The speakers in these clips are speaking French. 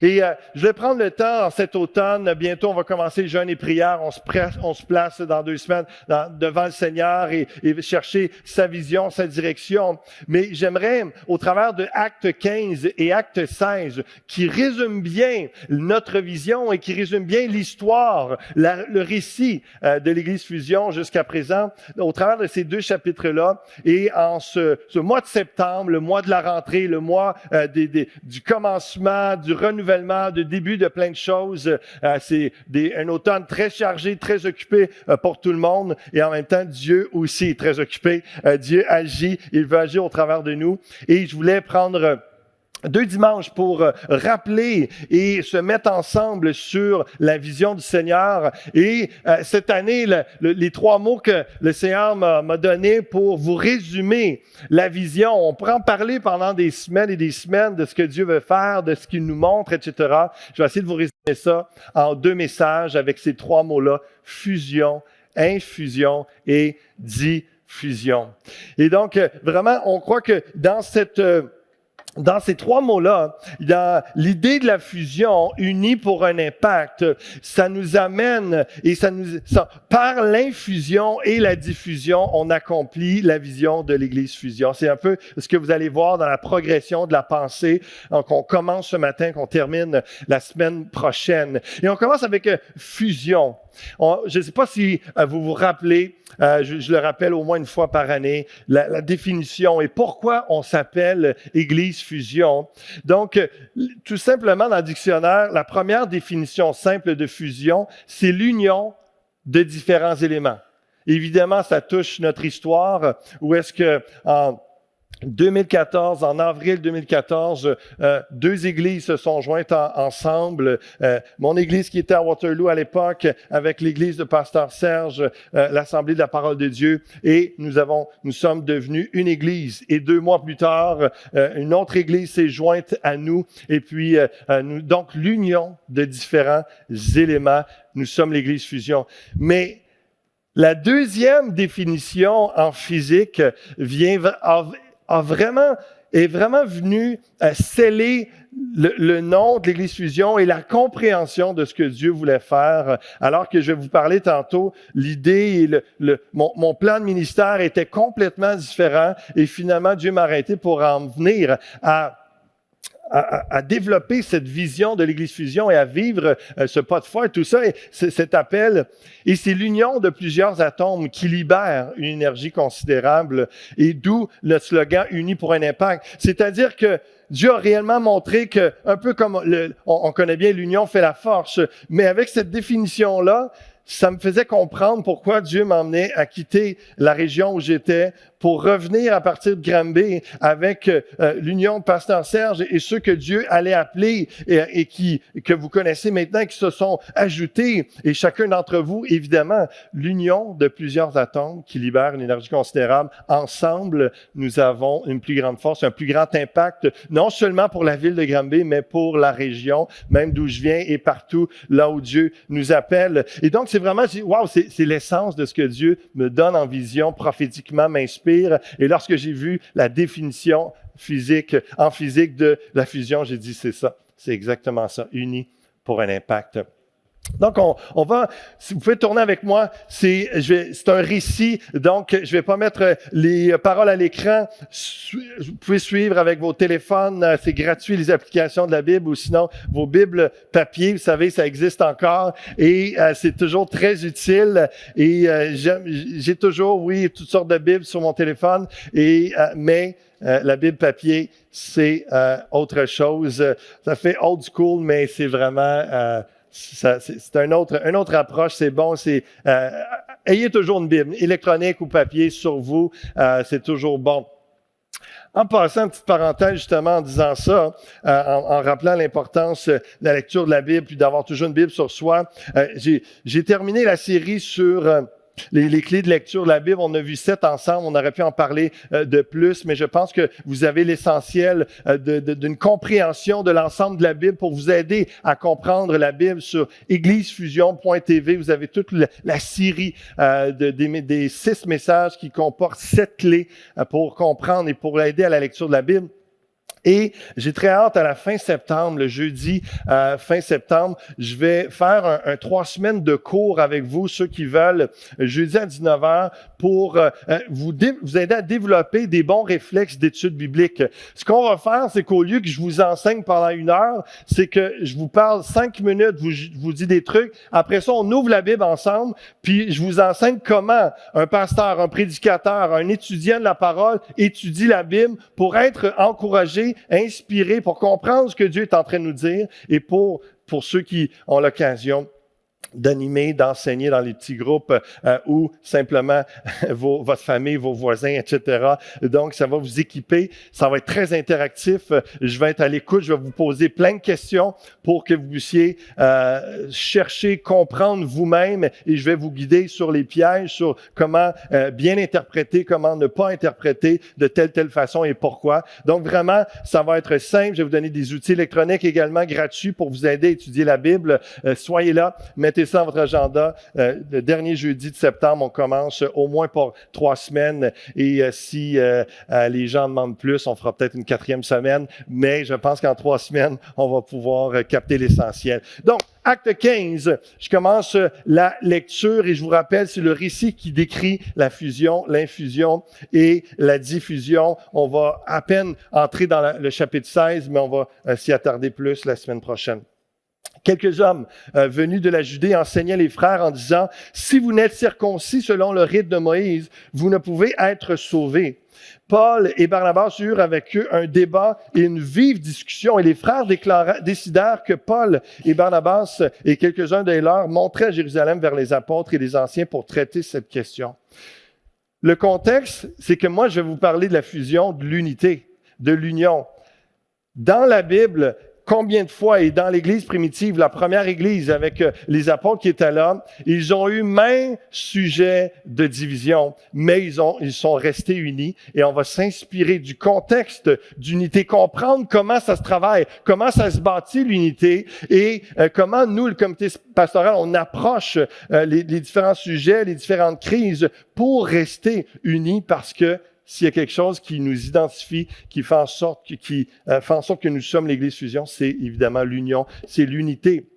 Et je vais prendre le temps en cet automne. Bientôt, on va commencer le jeûne et prière. On se place dans 2 semaines devant le Seigneur et chercher sa vision, sa direction. Mais j'aimerais, au travers de Actes 15 et Actes 16, qui résument bien notre vision et qui résument bien l'histoire, le récit de l'Église Fusion jusqu'à présent, au travers de ces 2 chapitres-là, et en ce mois de septembre, le mois de la rentrée, le mois du commencement, du renouvellement, de début de plein de choses. C'est un automne très chargé, très occupé pour tout le monde. Et en même temps, Dieu aussi est très occupé. Dieu agit, il veut agir au travers de nous. Et je voulais prendre 2 dimanches pour rappeler et se mettre ensemble sur la vision du Seigneur. Et cette année, les 3 mots que le Seigneur m'a donnés pour vous résumer la vision. On pourrait en parler pendant des semaines et des semaines de ce que Dieu veut faire, de ce qu'il nous montre, etc. Je vais essayer de vous résumer ça en 2 messages avec ces 3 mots-là: fusion, infusion et diffusion. Et donc, vraiment, on croit que dans ces 3 mots-là, l'idée de la fusion unie pour un impact, ça nous amène et par l'infusion et la diffusion, on accomplit la vision de l'Église Fusion. C'est un peu ce que vous allez voir dans la progression de la pensée qu'on commence ce matin, qu'on termine la semaine prochaine. Et on commence avec fusion. Je ne sais pas si vous vous rappelez, je le rappelle au moins une fois par année, la définition et pourquoi on s'appelle Église Fusion. Donc, tout simplement dans le dictionnaire, la première définition simple de fusion, c'est l'union de différents éléments. Évidemment, ça touche notre histoire, où est-ce que en avril 2014, 2 églises se sont jointes ensemble. Mon église qui était à Waterloo à l'époque, avec l'église de Pasteur Serge, l'Assemblée de la Parole de Dieu, et nous sommes devenus une église. Et 2 mois plus tard, une autre église s'est jointe à nous. Et puis, donc, l'union de différents éléments, nous sommes l'Église Fusion. Mais la deuxième définition en physique est vraiment venu sceller le nom de l'Église Fusion et la compréhension de ce que Dieu voulait faire. Alors que je vais vous parler tantôt, l'idée et mon plan de ministère était complètement différent et finalement Dieu m'a arrêté pour en venir à développer cette vision de l'Église Fusion et à vivre ce pas de foi et tout ça, et cet appel. Et c'est l'union de plusieurs atomes qui libère une énergie considérable, et d'où le slogan « Unis pour un impact ». C'est-à-dire que Dieu a réellement montré que, un peu comme on connaît bien l'union fait la force, mais avec cette définition-là, ça me faisait comprendre pourquoi Dieu m'emmenait à quitter la région où j'étais pour revenir à partir de Granby avec l'union de Pasteur Serge et ceux que Dieu allait appeler et que vous connaissez maintenant, qui se sont ajoutés. Et chacun d'entre vous, évidemment, l'union de plusieurs atomes qui libèrent une énergie considérable. Ensemble, nous avons une plus grande force, un plus grand impact, non seulement pour la ville de Granby, mais pour la région, même d'où je viens et partout là où Dieu nous appelle. Et donc, c'est vraiment, wow, c'est l'essence de ce que Dieu me donne en vision, prophétiquement m'inspire. Et lorsque j'ai vu la définition en physique de la fusion, j'ai dit, c'est ça, c'est exactement ça, unis pour un impact. Donc, on va, si vous pouvez tourner avec moi, c'est un récit, donc je vais pas mettre les paroles à l'écran. Vous pouvez suivre avec vos téléphones, c'est gratuit les applications de la Bible, ou sinon vos Bibles papier, vous savez, ça existe encore, et c'est toujours très utile. Et j'ai toujours, oui, toutes sortes de Bibles sur mon téléphone, mais la Bible papier, c'est autre chose. Ça fait old school, mais c'est vraiment c'est une autre approche, c'est bon, ayez toujours une Bible, électronique ou papier sur vous, c'est toujours bon. En passant, une petite parenthèse justement en disant ça, en rappelant l'importance de la lecture de la Bible, puis d'avoir toujours une Bible sur soi, j'ai terminé la série sur les clés de lecture de la Bible. On a vu 7 ensemble, on aurait pu en parler de plus, mais je pense que vous avez l'essentiel d'une compréhension de l'ensemble de la Bible pour vous aider à comprendre la Bible sur églisefusion.tv. Vous avez toute la série des 6 messages qui comportent 7 clés pour comprendre et pour aider à la lecture de la Bible. Et j'ai très hâte à la fin septembre, le jeudi fin septembre, je vais faire un 3 semaines de cours avec vous, ceux qui veulent, jeudi à 19h, pour vous aider à développer des bons réflexes d'études bibliques. Ce qu'on va faire, c'est qu'au lieu que je vous enseigne pendant 1 heure, c'est que je vous parle 5 minutes, je vous dis des trucs. Après ça, on ouvre la Bible ensemble, puis je vous enseigne comment un pasteur, un prédicateur, un étudiant de la parole étudie la Bible pour être encouragé, inspiré, pour comprendre ce que Dieu est en train de nous dire et pour ceux qui ont l'occasion d'animer, d'enseigner dans les petits groupes ou simplement votre famille, vos voisins, etc. Donc, ça va vous équiper. Ça va être très interactif. Je vais être à l'écoute. Je vais vous poser plein de questions pour que vous puissiez chercher, comprendre vous-même et je vais vous guider sur les pièges, sur comment bien interpréter, comment ne pas interpréter de telle façon et pourquoi. Donc, vraiment, ça va être simple. Je vais vous donner des outils électroniques également gratuits pour vous aider à étudier la Bible. Soyez là. Mettez ça dans votre agenda. Le dernier jeudi de septembre, on commence au moins pour 3 semaines. Et si les gens demandent plus, on fera peut-être une 4e semaine. Mais je pense qu'en 3 semaines, on va pouvoir capter l'essentiel. Donc, Acte 15, je commence la lecture et je vous rappelle, c'est le récit qui décrit la fusion, l'infusion et la diffusion. On va à peine entrer dans le chapitre 16, mais on va s'y attarder plus la semaine prochaine. Quelques hommes venus de la Judée enseignaient les frères en disant, « Si vous n'êtes circoncis selon le rite de Moïse, vous ne pouvez être sauvés. » Paul et Barnabas eurent avec eux un débat et une vive discussion et les frères décidèrent que Paul et Barnabas et quelques-uns des leurs monteraient à Jérusalem vers les apôtres et les anciens pour traiter cette question. Le contexte, c'est que moi, je vais vous parler de la fusion, de l'unité, de l'union. Dans la Bible, combien de fois, et dans l'Église primitive, la première Église avec les apôtres qui étaient là, ils ont eu maints sujets de division, mais ils sont restés unis et on va s'inspirer du contexte d'unité, comprendre comment ça se travaille, comment ça se bâtit l'unité et comment nous, le comité pastoral, on approche les différents sujets, les différentes crises pour rester unis parce que s'il y a quelque chose qui nous identifie, qui fait en sorte que nous sommes l'Église Fusion, c'est évidemment l'union, c'est l'unité.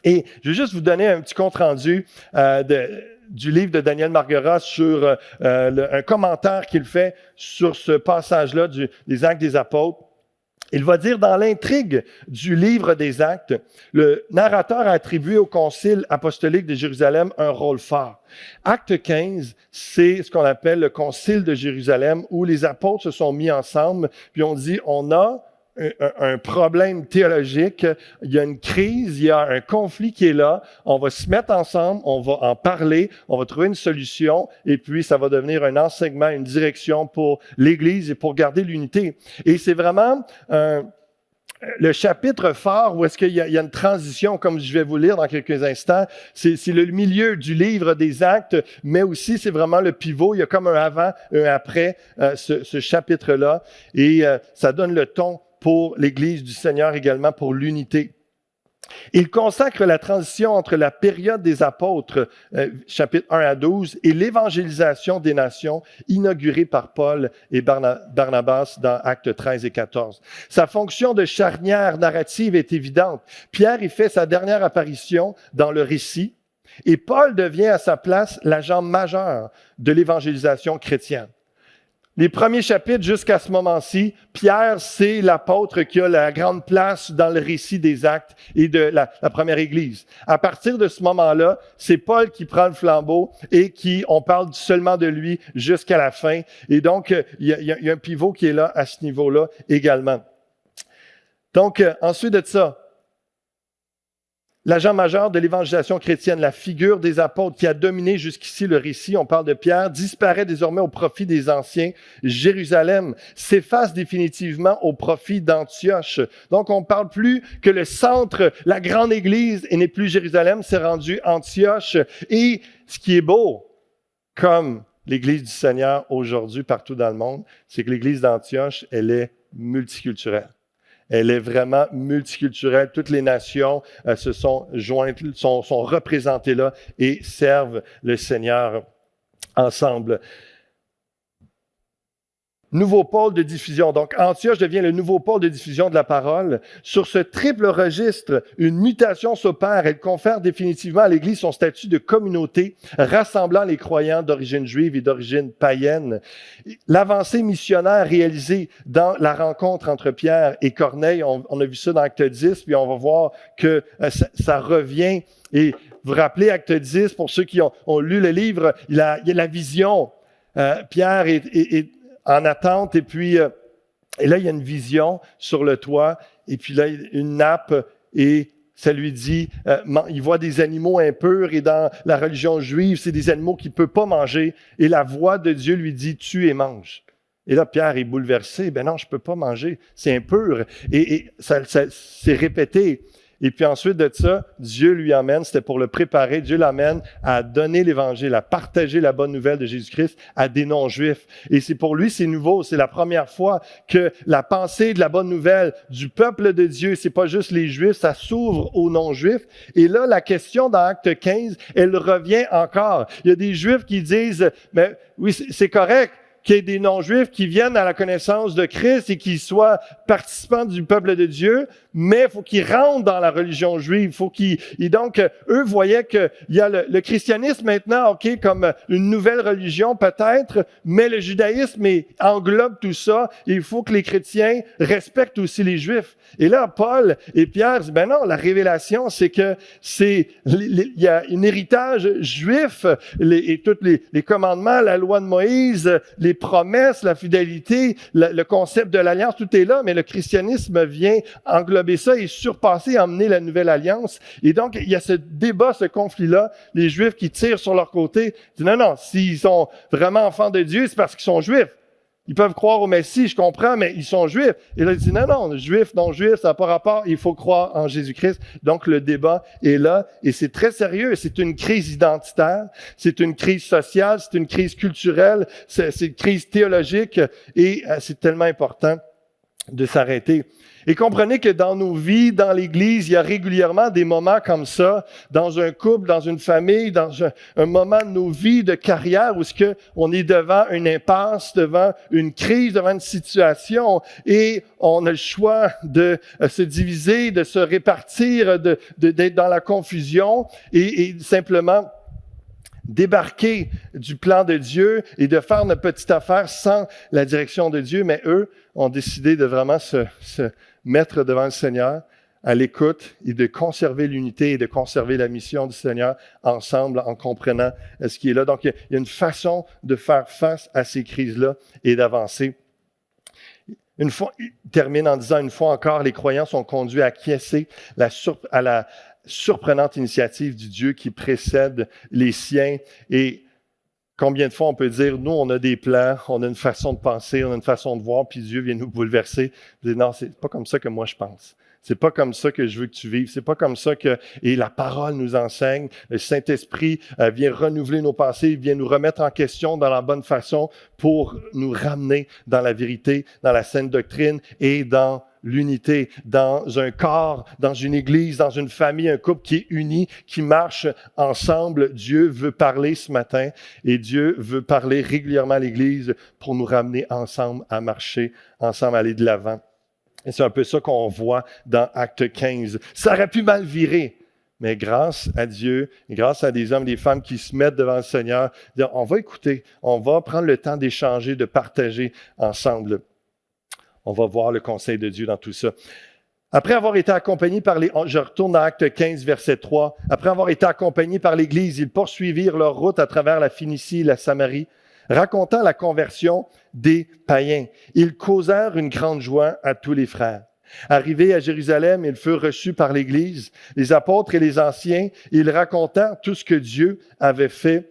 Et je vais juste vous donner un petit compte-rendu du livre de Daniel Margueras sur un commentaire qu'il fait sur ce passage-là des Actes des Apôtres. Il va dire dans l'intrigue du livre des Actes, le narrateur a attribué au concile apostolique de Jérusalem un rôle fort. Acte 15, c'est ce qu'on appelle le concile de Jérusalem où les apôtres se sont mis ensemble puis on dit on a un problème théologique, il y a une crise, il y a un conflit qui est là, on va se mettre ensemble, on va en parler, on va trouver une solution et puis ça va devenir un enseignement, une direction pour l'Église et pour garder l'unité. Et c'est vraiment le chapitre phare où est-ce qu'il y a une transition, comme je vais vous lire dans quelques instants, c'est le milieu du livre des Actes, mais aussi c'est vraiment le pivot, il y a comme un avant, un après ce chapitre-là et ça donne le ton pour l'Église du Seigneur également, pour l'unité. Il consacre la transition entre la période des apôtres, chapitres 1 à 12, et l'évangélisation des nations inaugurée par Paul et Barnabas dans Actes 13 et 14. Sa fonction de charnière narrative est évidente. Pierre y fait sa dernière apparition dans le récit et Paul devient à sa place l'agent majeur de l'évangélisation chrétienne. Les premiers chapitres jusqu'à ce moment-ci, Pierre, c'est l'apôtre qui a la grande place dans le récit des Actes et de la première Église. À partir de ce moment-là, c'est Paul qui prend le flambeau et on parle seulement de lui jusqu'à la fin. Et donc, il y a un pivot qui est là à ce niveau-là également. Donc, ensuite de ça, l'agent majeur de l'évangélisation chrétienne, la figure des apôtres qui a dominé jusqu'ici le récit, on parle de Pierre, disparaît désormais au profit des anciens. Jérusalem s'efface définitivement au profit d'Antioche. Donc, on ne parle plus que le centre, la grande église, et n'est plus Jérusalem, c'est rendu Antioche. Et ce qui est beau, comme l'église du Seigneur aujourd'hui partout dans le monde, c'est que l'église d'Antioche, elle est multiculturelle. Elle est vraiment multiculturelle. Toutes les nations se sont jointes, sont représentées là et servent le Seigneur ensemble. nouveau pôle de diffusion. Donc, Antioche devient le nouveau pôle de diffusion de la parole. Sur ce triple registre, une mutation s'opère. Elle confère définitivement à l'Église son statut de communauté, rassemblant les croyants d'origine juive et d'origine païenne. L'avancée missionnaire réalisée dans la rencontre entre Pierre et Corneille, on a vu ça dans Acte 10, puis on va voir que ça revient. Et vous vous rappelez Acte 10, pour ceux qui ont lu le livre, il y a la vision. Pierre est en attente, et puis et là, il y a une vision sur le toit, et puis là, une nappe, et ça lui dit, il voit des animaux impurs, et dans la religion juive, c'est des animaux qu'il ne peut pas manger, et la voix de Dieu lui dit, tue et mange. Et là, Pierre est bouleversé, ben non, je ne peux pas manger, c'est impur, et ça c'est répété. Et puis ensuite de ça, Dieu lui amène, c'était pour le préparer, Dieu l'amène à donner l'Évangile, à partager la bonne nouvelle de Jésus-Christ à des non-juifs. Et c'est pour lui, c'est nouveau, c'est la première fois que la pensée de la bonne nouvelle du peuple de Dieu, c'est pas juste les Juifs, ça s'ouvre aux non-juifs. Et là, la question dans Acte 15, elle revient encore. Il y a des Juifs qui disent, mais oui, c'est correct qu'il y ait des non-juifs qui viennent à la connaissance de Christ et qui soient participants du peuple de Dieu, mais il faut qu'ils rentrent dans la religion juive. Et donc, eux voyaient qu'il y a le christianisme maintenant, OK, comme une nouvelle religion peut-être, mais le judaïsme englobe tout ça. Et il faut que les chrétiens respectent aussi les juifs. Et là, Paul et Pierre disent, ben non, la révélation, c'est que il y a un héritage juif, et tous les commandements, la loi de Moïse, les promesses, la fidélité, le concept de l'alliance, tout est là, mais le christianisme vient englober ça et surpasser, emmener la nouvelle alliance. Et donc, il y a ce débat, ce conflit-là, les Juifs qui tirent sur leur côté, disent non, s'ils sont vraiment enfants de Dieu, c'est parce qu'ils sont Juifs. Ils peuvent croire au Messie, je comprends, mais ils sont Juifs. Et là, ils disent non, Juifs, non-Juifs, ça n'a pas rapport, il faut croire en Jésus-Christ. Donc, le débat est là, et c'est très sérieux. C'est une crise identitaire, c'est une crise sociale, c'est une crise culturelle, c'est une crise théologique, et c'est tellement important de s'arrêter. Et comprenez que dans nos vies, dans l'Église, il y a régulièrement des moments comme ça, dans un couple, dans une famille, dans un moment de nos vies de carrière où on est devant une impasse, devant une crise, devant une situation, et on a le choix de se diviser, de se répartir, d'être dans la confusion et simplement débarquer du plan de Dieu et de faire notre petite affaire sans la direction de Dieu, mais eux ont décidé de vraiment se mettre devant le Seigneur à l'écoute et de conserver l'unité et de conserver la mission du Seigneur ensemble en comprenant ce qui est là. Donc, il y a une façon de faire face à ces crises-là et d'avancer. Il termine en disant, une fois encore, les croyants sont conduits à acquiescer à la surprenante initiative du Dieu qui précède les siens. Et combien de fois on peut dire, nous, on a des plans, on a une façon de penser, on a une façon de voir, puis Dieu vient nous bouleverser. Dire, non, c'est pas comme ça que moi je pense. C'est pas comme ça que je veux que tu vives. C'est pas comme ça que... Et la parole nous enseigne. Le Saint-Esprit vient renouveler nos pensées, vient nous remettre en question dans la bonne façon pour nous ramener dans la vérité, dans la saine doctrine et dans l'unité, dans un corps, dans une église, dans une famille, un couple qui est uni, qui marche ensemble. Dieu veut parler ce matin et Dieu veut parler régulièrement à l'église pour nous ramener ensemble à marcher, ensemble à aller de l'avant. Et c'est un peu ça qu'on voit dans Acte 15. Ça aurait pu mal virer, mais grâce à Dieu, et grâce à des hommes et des femmes qui se mettent devant le Seigneur, dire, on va écouter, on va prendre le temps d'échanger, de partager ensemble. On va voir le conseil de Dieu dans tout ça. Après avoir été accompagnés je retourne dans Acte 15, verset 3. Après avoir été accompagnés par l'Église, ils poursuivirent leur route à travers la Phénicie et la Samarie, racontant la conversion des païens. Ils causèrent une grande joie à tous les frères. Arrivés à Jérusalem, ils furent reçus par l'Église, les apôtres et les anciens, et ils racontèrent tout ce que Dieu avait fait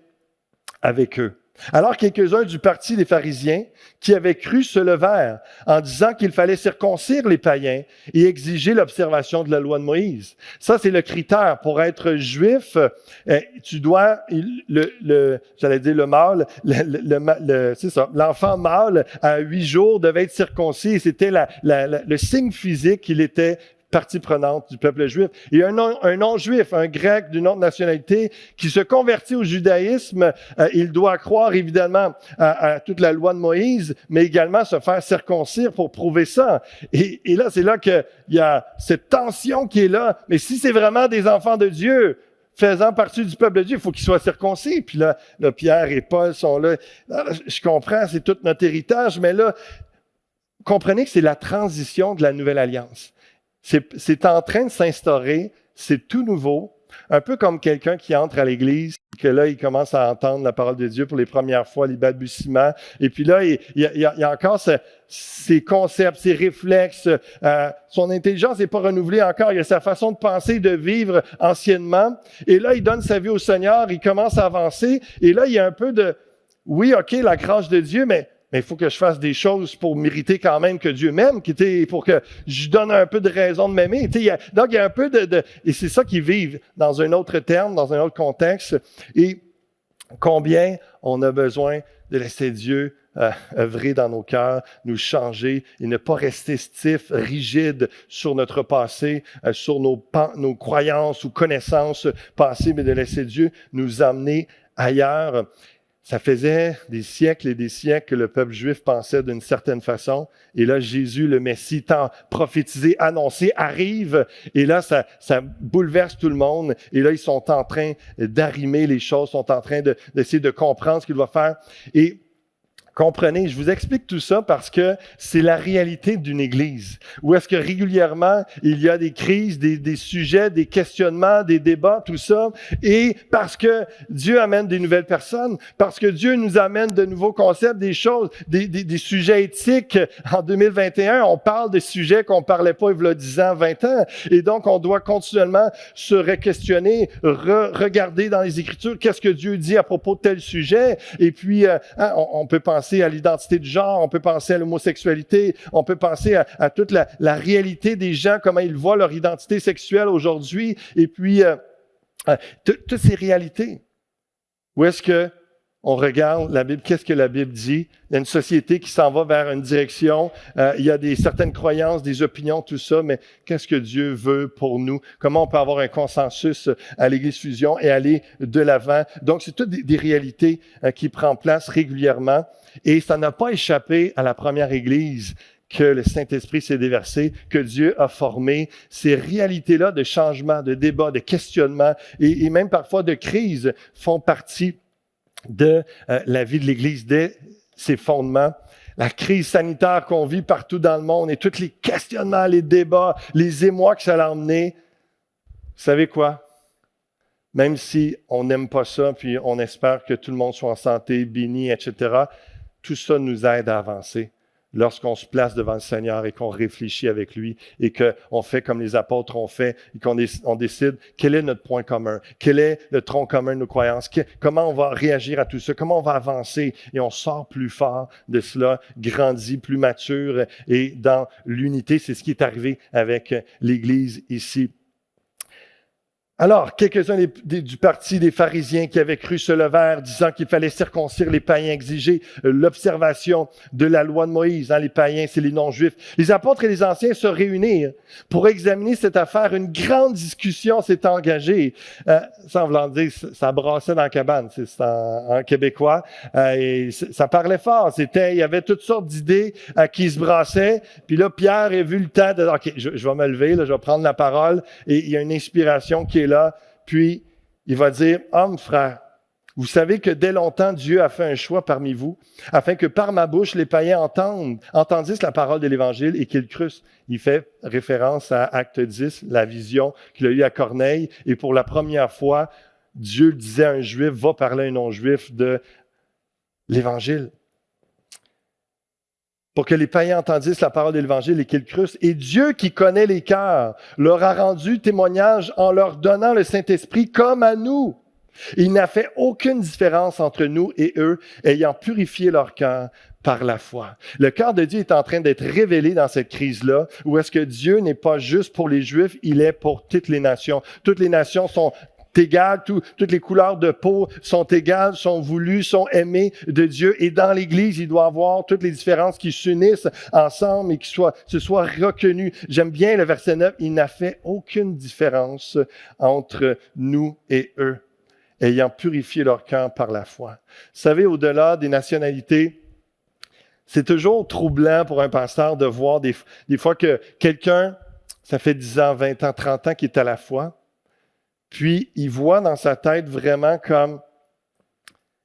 avec eux. Alors quelques-uns du parti des pharisiens qui avaient cru se levèrent en disant qu'il fallait circoncire les païens et exiger l'observation de la loi de Moïse. Ça, c'est le critère. Pour être juif, tu dois, j'allais dire le mâle, c'est ça, l'enfant mâle à 8 jours devait être circoncis. C'était le signe physique qu'il était partie prenante du peuple juif. Et un non-juif, un grec d'une autre nationalité qui se convertit au judaïsme, il doit croire évidemment à toute la loi de Moïse, mais également se faire circoncire pour prouver ça. Et là, c'est là qu'il y a cette tension qui est là. Mais si c'est vraiment des enfants de Dieu, faisant partie du peuple de Dieu, il faut qu'ils soient circoncis. Puis là, Pierre et Paul sont là. Je comprends, c'est tout notre héritage, mais là, comprenez que c'est la transition de la nouvelle alliance. C'est en train de s'instaurer, c'est tout nouveau, un peu comme quelqu'un qui entre à l'église, que là, il commence à entendre la parole de Dieu pour les premières fois, les balbutiements, et puis là, il y a encore ses concepts, ses réflexes, son intelligence n'est pas renouvelée encore, il y a sa façon de penser, de vivre anciennement, et là, il donne sa vie au Seigneur, il commence à avancer, et là, il y a un peu de, oui, OK, la grâce de Dieu, mais il faut que je fasse des choses pour mériter quand même que Dieu m'aime, pour que je donne un peu de raison de m'aimer. Donc, il y a un peu et c'est ça qu'ils vivent dans un autre terme, dans un autre contexte. Et combien on a besoin de laisser Dieu œuvrer dans nos cœurs, nous changer et ne pas rester stif, rigide sur notre passé, sur nos croyances ou connaissances passées, mais de laisser Dieu nous amener ailleurs. Ça faisait des siècles et des siècles que le peuple juif pensait d'une certaine façon. Et là, Jésus, le Messie, tant prophétisé, annoncé, arrive. Et là, ça bouleverse tout le monde. Et là, ils sont en train d'arrimer les choses, sont en train d'essayer de comprendre ce qu'il va faire. Et comprenez, je vous explique tout ça parce que c'est la réalité d'une Église. Où est-ce que régulièrement, il y a des crises, des sujets, des questionnements, des débats, tout ça. Et parce que Dieu amène des nouvelles personnes, parce que Dieu nous amène de nouveaux concepts, des choses, des sujets éthiques. En 2021, on parle de sujets qu'on parlait pas il y a 10 ans, 20 ans. Et donc, on doit continuellement se re-questionner, regarder dans les Écritures qu'est-ce que Dieu dit à propos de tel sujet. Et puis, on peut penser à l'identité du genre, on peut penser à l'homosexualité, on peut penser à toute la réalité des gens, comment ils voient leur identité sexuelle aujourd'hui, et puis toutes ces réalités. Où est-ce que on regarde la Bible, qu'est-ce que la Bible dit? Il y a une société qui s'en va vers une direction, il y a certaines croyances, des opinions, tout ça, mais qu'est-ce que Dieu veut pour nous? Comment on peut avoir un consensus à l'Église Fusion et aller de l'avant? Donc, c'est toutes des réalités qui prennent place régulièrement, et ça n'a pas échappé à la première Église que le Saint-Esprit s'est déversé, que Dieu a formé. Ces réalités-là de changement, de débat, de questionnement et même parfois de crise font partie de la vie de l'Église, de ses fondements. La crise sanitaire qu'on vit partout dans le monde et tous les questionnements, les débats, les émois que ça a emmené. Vous savez quoi? Même si on n'aime pas ça, puis on espère que tout le monde soit en santé, béni, etc., tout ça nous aide à avancer. Lorsqu'on se place devant le Seigneur et qu'on réfléchit avec lui et qu'on fait comme les apôtres ont fait et qu'on décide quel est notre point commun, quel est le tronc commun de nos croyances, comment on va réagir à tout ça, comment on va avancer et on sort plus fort de cela, grandit, plus mature et dans l'unité. C'est ce qui est arrivé avec l'Église ici. Alors, quelques-uns du parti des pharisiens qui avaient cru se levèrent, disant qu'il fallait circoncire les païens, exiger l'observation de la loi de Moïse. Les païens, c'est les non-juifs. Les apôtres et les anciens se réunirent pour examiner cette affaire. Une grande discussion s'est engagée. Ça, en voulant dire, ça brassait dans la cabane, c'est en québécois. Et ça parlait fort. Il y avait toutes sortes d'idées qui se brassaient. Puis là, Pierre a vu le temps de, OK, je vais me lever, là, je vais prendre la parole. Et il y a une inspiration qui est là, puis il va dire, « Hommes, frères, vous savez que dès longtemps, Dieu a fait un choix parmi vous, afin que par ma bouche, les païens entendissent la parole de l'Évangile et qu'ils crussent. » Il fait référence à Acte 10, la vision qu'il a eue à Corneille, et pour la première fois, Dieu disait à un Juif, va parler à un non-Juif de l'Évangile. Pour que les païens entendissent la parole de l'Évangile et qu'ils crussent. Et Dieu, qui connaît les cœurs, leur a rendu témoignage en leur donnant le Saint-Esprit comme à nous. Il n'a fait aucune différence entre nous et eux, ayant purifié leur cœur par la foi. Le cœur de Dieu est en train d'être révélé dans cette crise-là, où est-ce que Dieu n'est pas juste pour les Juifs, il est pour toutes les nations. Toutes les nations sont égal, toutes les couleurs de peau sont égales, sont voulues, sont aimées de Dieu. Et dans l'Église, il doit y avoir toutes les différences qui s'unissent ensemble et qui se soient reconnues. J'aime bien le verset 9, il n'a fait aucune différence entre nous et eux, ayant purifié leur cœur par la foi. Vous savez, au-delà des nationalités, c'est toujours troublant pour un pasteur de voir des fois que quelqu'un, ça fait 10 ans, 20 ans, 30 ans qu'il est à la foi, puis il voit dans sa tête vraiment comme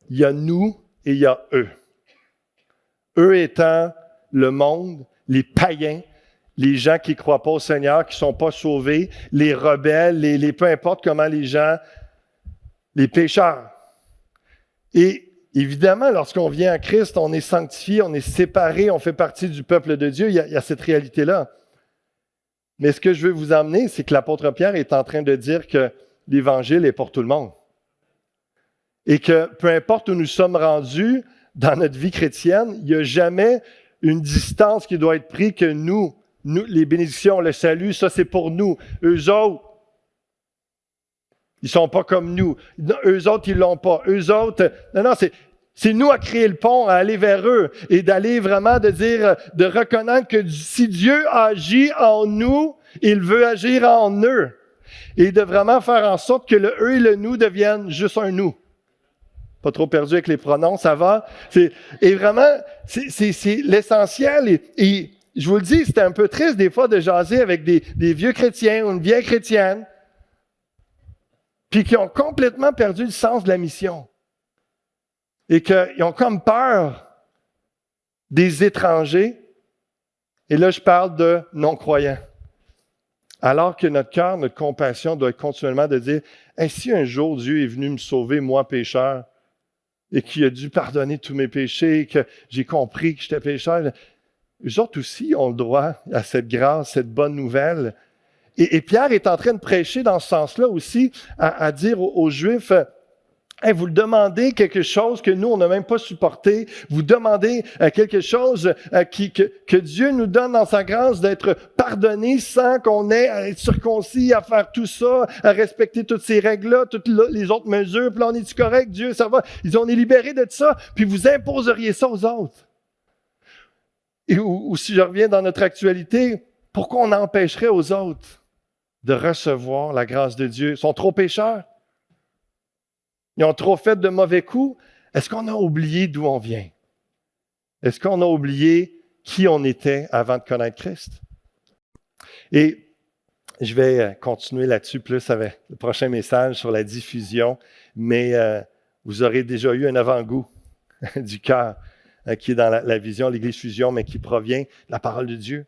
il y a nous et il y a eux. Eux étant le monde, les païens, les gens qui ne croient pas au Seigneur, qui ne sont pas sauvés, les rebelles, les peu importe comment les gens, les pécheurs. Et évidemment, lorsqu'on vient à Christ, on est sanctifié, on est séparé, on fait partie du peuple de Dieu. Il y a cette réalité-là. Mais ce que je veux vous emmener, c'est que l'apôtre Pierre est en train de dire que l'Évangile est pour tout le monde. Et que peu importe où nous sommes rendus dans notre vie chrétienne, il n'y a jamais une distance qui doit être prise que nous, les bénédictions, le salut, ça c'est pour nous. Eux autres, ils ne sont pas comme nous. Eux autres, ils ne l'ont pas. Eux autres, non, c'est nous à créer le pont, à aller vers eux et d'aller vraiment de reconnaître que si Dieu agit en nous, il veut agir en eux. Et de vraiment faire en sorte que le eux et le nous deviennent juste un nous. Pas trop perdu avec les pronoms, ça va. Et vraiment, c'est l'essentiel. Et je vous le dis, c'était un peu triste des fois de jaser avec des vieux chrétiens ou une vieille chrétienne, puis qui ont complètement perdu le sens de la mission. Et qu'ils ont comme peur des étrangers. Et là, je parle de non-croyants. Alors que notre cœur, notre compassion doit être continuellement de dire, hey, si un jour Dieu est venu me sauver, moi, pécheur, et qu'il a dû pardonner tous mes péchés, que j'ai compris que j'étais pécheur, eux autres aussi ont le droit à cette grâce, cette bonne nouvelle. Et Pierre est en train de prêcher dans ce sens-là aussi, à dire aux Juifs, hey, vous demandez quelque chose que nous, on n'a même pas supporté. Vous demandez quelque chose que Dieu nous donne dans sa grâce d'être pardonné sans qu'on ait à être circoncis, à faire tout ça, à respecter toutes ces règles-là, toutes les autres mesures. Puis là, on est-tu correct? Dieu, ça va? On est libérés de ça. Puis vous imposeriez ça aux autres. Et ou si je reviens dans notre actualité, pourquoi on empêcherait aux autres de recevoir la grâce de Dieu? Ils sont trop pécheurs? Ils ont trop fait de mauvais coups? Est-ce qu'on a oublié d'où on vient? Est-ce qu'on a oublié qui on était avant de connaître Christ? Et je vais continuer là-dessus plus avec le prochain message sur la diffusion, mais vous aurez déjà eu un avant-goût du cœur qui est dans la vision, l'Église Fusion, mais qui provient de la parole de Dieu.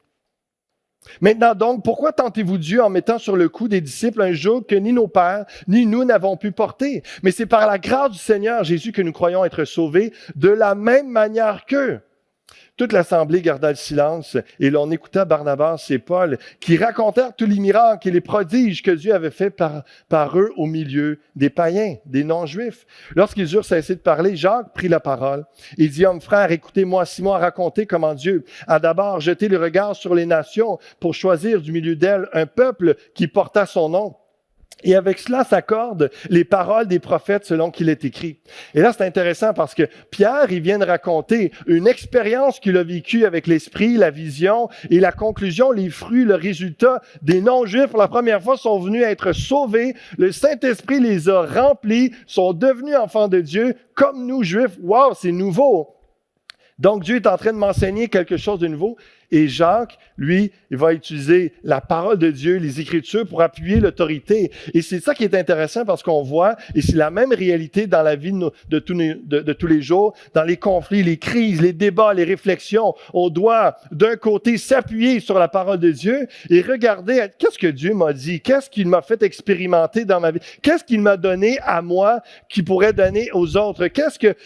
Maintenant donc, pourquoi tentez-vous Dieu en mettant sur le cou des disciples un joug que ni nos pères, ni nous n'avons pu porter? Mais c'est par la grâce du Seigneur Jésus que nous croyons être sauvés de la même manière qu'eux. Toute l'assemblée garda le silence et l'on écouta Barnabas et Paul qui racontèrent tous les miracles et les prodiges que Dieu avait fait par eux au milieu des païens, des non-juifs. Lorsqu'ils eurent cessé de parler, Jacques prit la parole et dit, « Hommes frères, écoutez-moi, Simon a raconté comment Dieu a d'abord jeté le regard sur les nations pour choisir du milieu d'elles un peuple qui porta son nom. » Et avec cela s'accordent les paroles des prophètes selon qu'il est écrit. Et là, c'est intéressant parce que Pierre, il vient de raconter une expérience qu'il a vécue avec l'Esprit, la vision et la conclusion, les fruits, le résultat des non-juifs pour la première fois sont venus être sauvés. Le Saint-Esprit les a remplis, sont devenus enfants de Dieu comme nous, Juifs. Wow, c'est nouveau! Donc, Dieu est en train de m'enseigner quelque chose de nouveau. Et Jacques, lui, il va utiliser la parole de Dieu, les Écritures pour appuyer l'autorité. Et c'est ça qui est intéressant parce qu'on voit, et c'est la même réalité dans la vie de tous les jours, dans les conflits, les crises, les débats, les réflexions. On doit, d'un côté, s'appuyer sur la parole de Dieu et regarder qu'est-ce que Dieu m'a dit, qu'est-ce qu'il m'a fait expérimenter dans ma vie, qu'est-ce qu'il m'a donné à moi qui pourrait donner aux autres.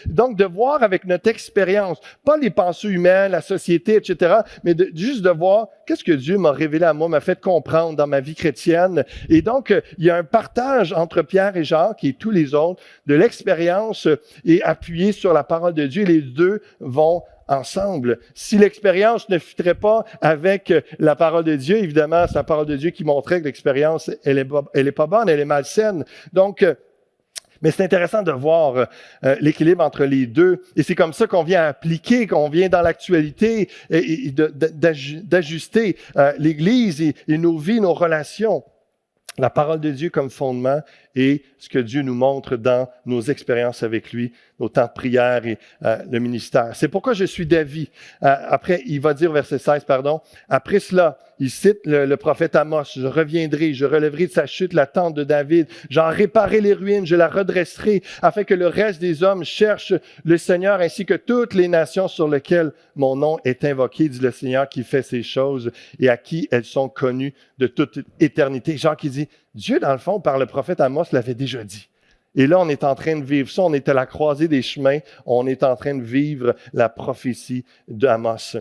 Donc, de voir avec notre expérience, pas les pensées humaines, la société, etc., mais juste de voir qu'est-ce que Dieu m'a révélé à moi, m'a fait comprendre dans ma vie chrétienne. Et donc, il y a un partage entre Pierre et Jacques et tous les autres de l'expérience et appuyé sur la parole de Dieu. Les deux vont ensemble. Si l'expérience ne fitterait pas avec la parole de Dieu, évidemment, c'est la parole de Dieu qui montrait que l'expérience, elle est pas bonne, elle est malsaine. Donc, mais c'est intéressant de voir l'équilibre entre les deux. Et c'est comme ça qu'on vient appliquer, qu'on vient dans l'actualité et d'ajuster l'Église et nos vies, nos relations. La parole de Dieu comme fondement et ce que Dieu nous montre dans nos expériences avec lui, nos temps de prière et le ministère. C'est pourquoi je suis d'avis. Après, il va dire, verset 16, après cela, il cite le prophète Amos, « Je reviendrai, je relèverai de sa chute la tente de David, j'en réparerai les ruines, je la redresserai, afin que le reste des hommes cherche le Seigneur, ainsi que toutes les nations sur lesquelles mon nom est invoqué, dit le Seigneur qui fait ces choses et à qui elles sont connues de toute éternité. » Jean qui dit, Dieu, dans le fond, par le prophète Amos, l'avait déjà dit. Et là, on est en train de vivre ça. On est à la croisée des chemins. On est en train de vivre la prophétie d'Amos.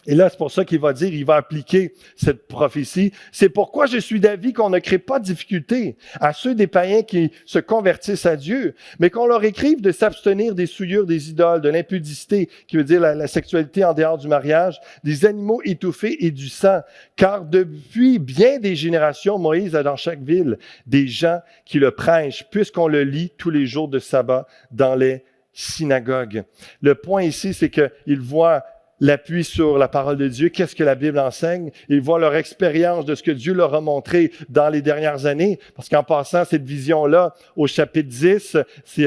Et là, c'est pour ça qu'il va dire, il va appliquer cette prophétie. C'est pourquoi je suis d'avis qu'on ne crée pas de difficulté à ceux des païens qui se convertissent à Dieu, mais qu'on leur écrive de s'abstenir des souillures des idoles, de l'impudicité, qui veut dire la sexualité en dehors du mariage, des animaux étouffés et du sang. Car depuis bien des générations, Moïse a dans chaque ville des gens qui le prêchent, puisqu'on le lit tous les jours de sabbat dans les synagogues. Le point ici, c'est qu'il voit l'appui sur la parole de Dieu, qu'est-ce que la Bible enseigne. Ils voient leur expérience de ce que Dieu leur a montré dans les dernières années. Parce qu'en passant cette vision-là, au chapitre 10,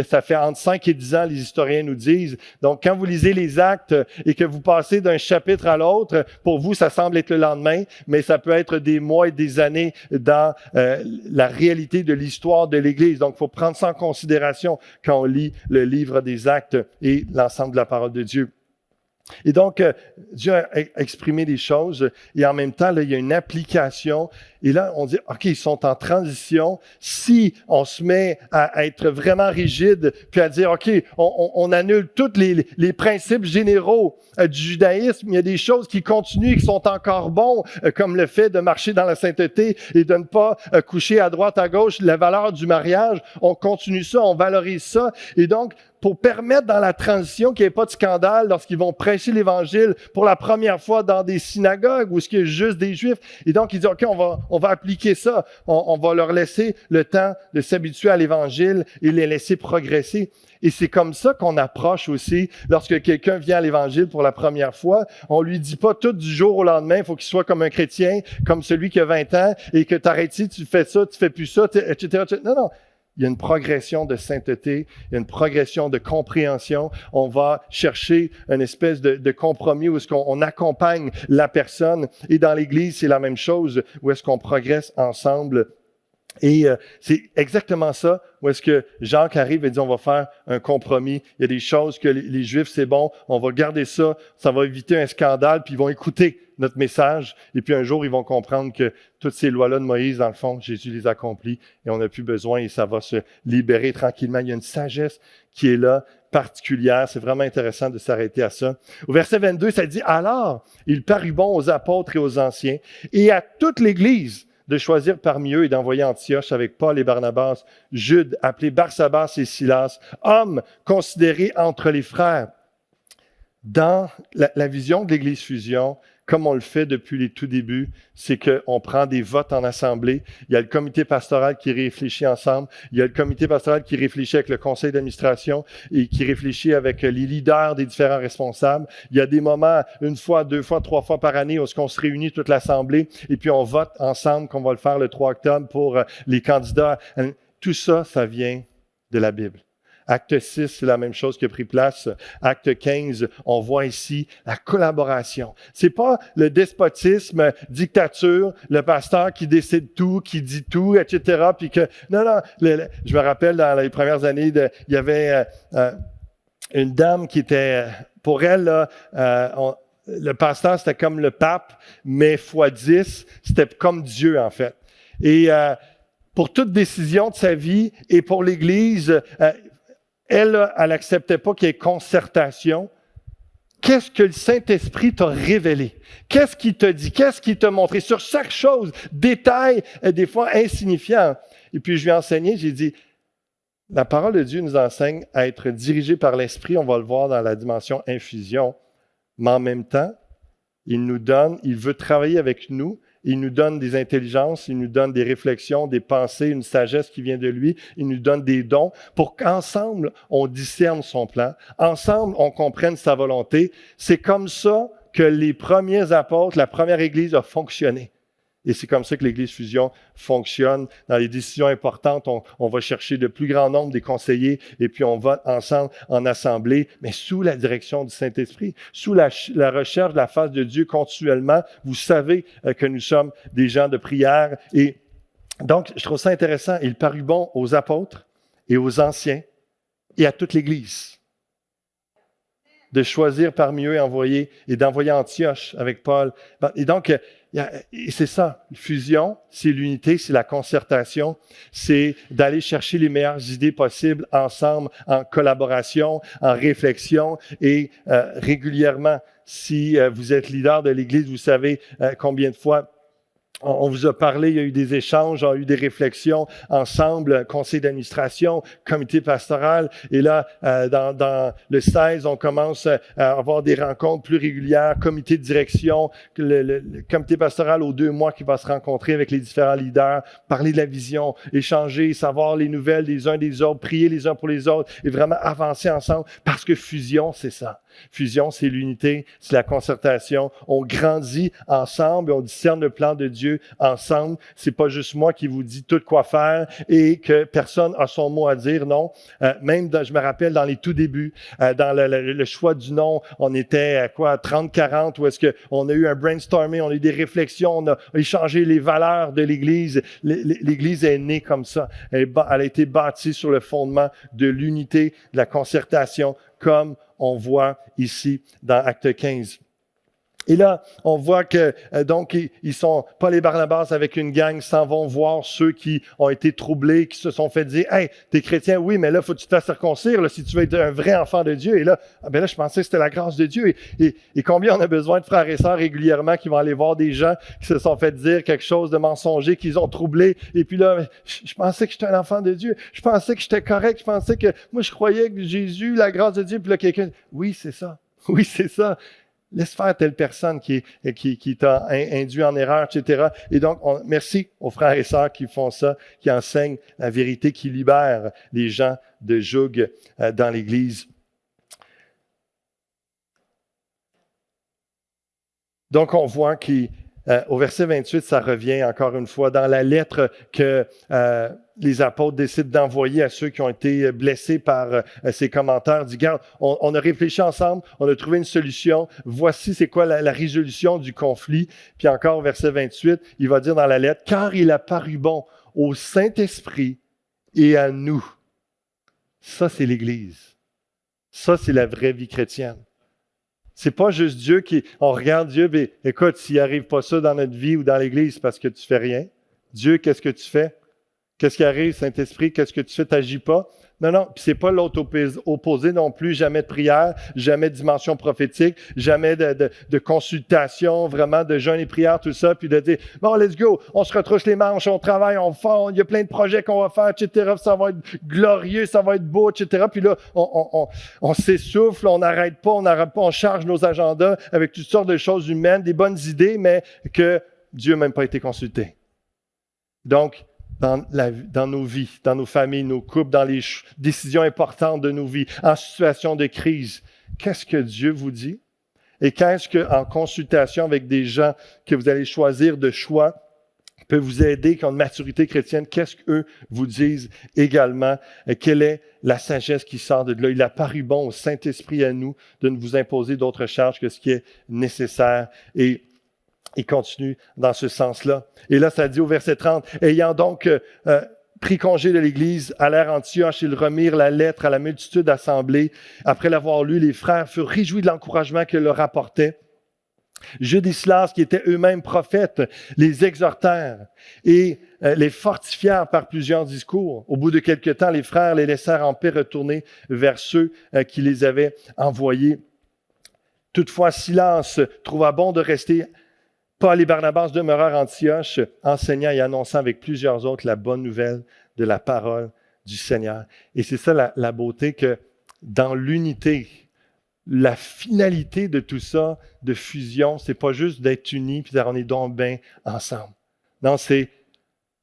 ça fait entre 5 et 10 ans, les historiens nous disent. Donc, quand vous lisez les Actes et que vous passez d'un chapitre à l'autre, pour vous, ça semble être le lendemain, mais ça peut être des mois et des années dans la réalité de l'histoire de l'Église. Donc, il faut prendre ça en considération quand on lit le livre des Actes et l'ensemble de la parole de Dieu. Et donc, Dieu a exprimé des choses et en même temps, là, il y a une application. Et là, on dit, OK, ils sont en transition. Si on se met à être vraiment rigide, puis à dire, OK, on annule tous les principes généraux du judaïsme, il y a des choses qui continuent et qui sont encore bons, comme le fait de marcher dans la sainteté et de ne pas coucher à droite, à gauche, la valeur du mariage. On continue ça, on valorise ça. Et donc, pour permettre dans la transition qu'il n'y ait pas de scandale lorsqu'ils vont prêcher l'Évangile pour la première fois dans des synagogues où il y a juste des Juifs. Et donc, il dit, OK, on va appliquer ça. On va leur laisser le temps de s'habituer à l'Évangile et les laisser progresser. Et c'est comme ça qu'on approche aussi lorsque quelqu'un vient à l'Évangile pour la première fois. On lui dit pas tout du jour au lendemain, il faut qu'il soit comme un chrétien, comme celui qui a 20 ans et que t'arrêtes ici, tu fais ça, tu fais plus ça, etc. Non, non. Il y a une progression de sainteté, il y a une progression de compréhension. On va chercher une espèce de compromis où est-ce qu'on accompagne la personne. Et dans l'Église, c'est la même chose, où est-ce qu'on progresse ensemble. Et c'est exactement ça, où est-ce que Jacques arrive et dit, on va faire un compromis. Il y a des choses que les Juifs, c'est bon, on va garder ça, ça va éviter un scandale, puis ils vont écouter notre message. Et puis un jour, ils vont comprendre que toutes ces lois-là de Moïse, dans le fond, Jésus les accomplit et on n'a plus besoin et ça va se libérer tranquillement. Il y a une sagesse qui est là, particulière. C'est vraiment intéressant de s'arrêter à ça. Au verset 22, ça dit, « Alors, il parut bon aux apôtres et aux anciens et à toute l'Église de choisir parmi eux et d'envoyer Antioche avec Paul et Barnabas, Jude, appelé Barsabas et Silas, hommes considérés entre les frères. » Dans la vision de l'Église Fusion, comme on le fait depuis les tout débuts, c'est qu'on prend des votes en assemblée. Il y a le comité pastoral qui réfléchit ensemble. Il y a le comité pastoral qui réfléchit avec le conseil d'administration et qui réfléchit avec les leaders des différents responsables. Il y a des moments, 1 fois, 2 fois, 3 fois par année, où on se réunit toute l'assemblée et puis on vote ensemble, qu'on va le faire le 3 octobre pour les candidats. Tout ça, ça vient de la Bible. Acte 6, c'est la même chose qui a pris place. Acte 15, on voit ici la collaboration. C'est pas le despotisme, dictature, le pasteur qui décide tout, qui dit tout, etc. Puis que non, je me rappelle dans les premières années, il y avait une dame qui était, pour elle, là, le pasteur c'était comme le pape, mais fois 10, c'était comme Dieu en fait. Et pour toute décision de sa vie et pour l'Église, elle n'acceptait pas qu'il y ait concertation. Qu'est-ce que le Saint-Esprit t'a révélé? Qu'est-ce qu'il t'a dit? Qu'est-ce qu'il t'a montré? Sur chaque chose, détail, des fois insignifiant. Et puis, je lui ai enseigné, j'ai dit, la parole de Dieu nous enseigne à être dirigé par l'Esprit. On va le voir dans la dimension infusion. mais en même temps, il veut travailler avec nous, il nous donne des intelligences, il nous donne des réflexions, des pensées, une sagesse qui vient de lui, il nous donne des dons pour qu'ensemble, on discerne son plan, ensemble, on comprenne sa volonté. C'est comme ça que les premiers apôtres, la première Église a fonctionné. Et c'est comme ça que l'Église Fusion fonctionne. Dans les décisions importantes, on va chercher le plus grand nombre des conseillers et puis on va ensemble en assemblée, mais sous la direction du Saint-Esprit, sous la recherche de la face de Dieu continuellement. Vous savez que nous sommes des gens de prière. Et donc, je trouve ça intéressant. Il parut bon aux apôtres et aux anciens et à toute l'Église de choisir parmi eux et d'envoyer Antioche avec Paul. Et donc, et c'est ça, fusion, c'est l'unité, c'est la concertation, c'est d'aller chercher les meilleures idées possibles ensemble, en collaboration, en réflexion et régulièrement. Si vous êtes leader de l'Église, vous savez combien de fois on vous a parlé, il y a eu des échanges, il y a eu des réflexions ensemble, conseil d'administration, comité pastoral. Et là, dans le 16, on commence à avoir des rencontres plus régulières, comité de direction, le comité pastoral aux 2 mois qui va se rencontrer avec les différents leaders, parler de la vision, échanger, savoir les nouvelles des uns des autres, prier les uns pour les autres et vraiment avancer ensemble parce que fusion, c'est ça. Fusion, c'est l'unité, c'est la concertation. On grandit ensemble et on discerne le plan de Dieu ensemble. C'est pas juste moi qui vous dis tout quoi faire et que personne a son mot à dire, non. Je me rappelle dans les tout débuts, dans le choix du nom, on était à 30-40, où est-ce qu'on a eu un brainstorming, on a eu des réflexions, on a échangé les valeurs de l'Église. L'Église est née comme ça. Elle a été bâtie sur le fondement de l'unité, de la concertation, comme on voit ici dans Acte 15. Et là, on voit que donc ils sont Paul et Barnabas avec une gang s'en vont voir ceux qui ont été troublés, qui se sont fait dire hey, t'es chrétien, oui, mais là faut que tu te fasses circoncire là, si tu veux être un vrai enfant de Dieu. Et là, je pensais que c'était la grâce de Dieu. Et combien on a besoin de frères et sœurs régulièrement qui vont aller voir des gens qui se sont fait dire quelque chose de mensonger, qu'ils ont troublé. Et puis là, je pensais que j'étais un enfant de Dieu. Je pensais que j'étais correct. Je pensais que moi je croyais que Jésus, la grâce de Dieu. Puis là quelqu'un, oui, c'est ça. Oui, c'est ça. Laisse faire telle personne qui t'a induit en erreur, etc. Et donc, merci aux frères et sœurs qui font ça, qui enseignent la vérité, qui libèrent les gens de joug dans l'Église. Donc, on voit qu'au verset 28, ça revient encore une fois dans la lettre que les apôtres décident d'envoyer à ceux qui ont été blessés par ces commentaires. Dit, regarde, on a réfléchi ensemble, on a trouvé une solution. Voici c'est quoi la résolution du conflit. Puis encore, verset 28, il va dire dans la lettre, « Car il a paru bon au Saint-Esprit et à nous. » Ça, c'est l'Église. Ça, c'est la vraie vie chrétienne. C'est pas juste Dieu on regarde Dieu, mais écoute, s'il arrive pas ça dans notre vie ou dans l'Église, c'est parce que tu fais rien. Dieu, qu'est-ce que tu fais? Qu'est-ce qui arrive, Saint-Esprit? Qu'est-ce que tu fais? T'agis pas? Non. Puis c'est pas l'autre opposé non plus. Jamais de prière, jamais de dimension prophétique, jamais de consultation, vraiment de jeûne et prière, tout ça. Puis de dire, bon, let's go, on se retrousse les manches, on travaille, on fait, il y a plein de projets qu'on va faire, etc. Ça va être glorieux, ça va être beau, etc. Puis là, on s'essouffle, on n'arrête pas, on charge nos agendas avec toutes sortes de choses humaines, des bonnes idées, mais que Dieu n'a même pas été consulté. Donc, dans nos vies, dans nos familles, nos couples, dans les décisions importantes de nos vies, en situation de crise, qu'est-ce que Dieu vous dit? Et qu'est-ce qu'en consultation avec des gens que vous allez choisir de choix, peut vous aider, qui ont une maturité chrétienne, qu'est-ce qu'eux vous disent également? Quelle est la sagesse qui sort de là? Il a paru bon au Saint-Esprit à nous de ne vous imposer d'autres charges que ce qui est nécessaire. Et il continue dans ce sens-là. Et là, ça dit au verset 30, « Ayant donc pris congé de l'Église, allèrent à Antioche, ils remirent la lettre à la multitude assemblée. Après l'avoir lu, les frères furent réjouis de l'encouragement qu'elle leur apportait. Jude et Silas, qui étaient eux-mêmes prophètes, les exhortèrent et les fortifièrent par plusieurs discours. Au bout de quelque temps, les frères les laissèrent en paix retourner vers ceux qui les avaient envoyés. Toutefois, Silas trouva bon de rester. Paul et Barnabas demeurèrent à Antioche, enseignant et annonçant avec plusieurs autres la bonne nouvelle de la parole du Seigneur. Et c'est ça la beauté que dans l'unité, la finalité de tout ça, de fusion, c'est pas juste d'être unis puis on est donc bien ensemble. Non,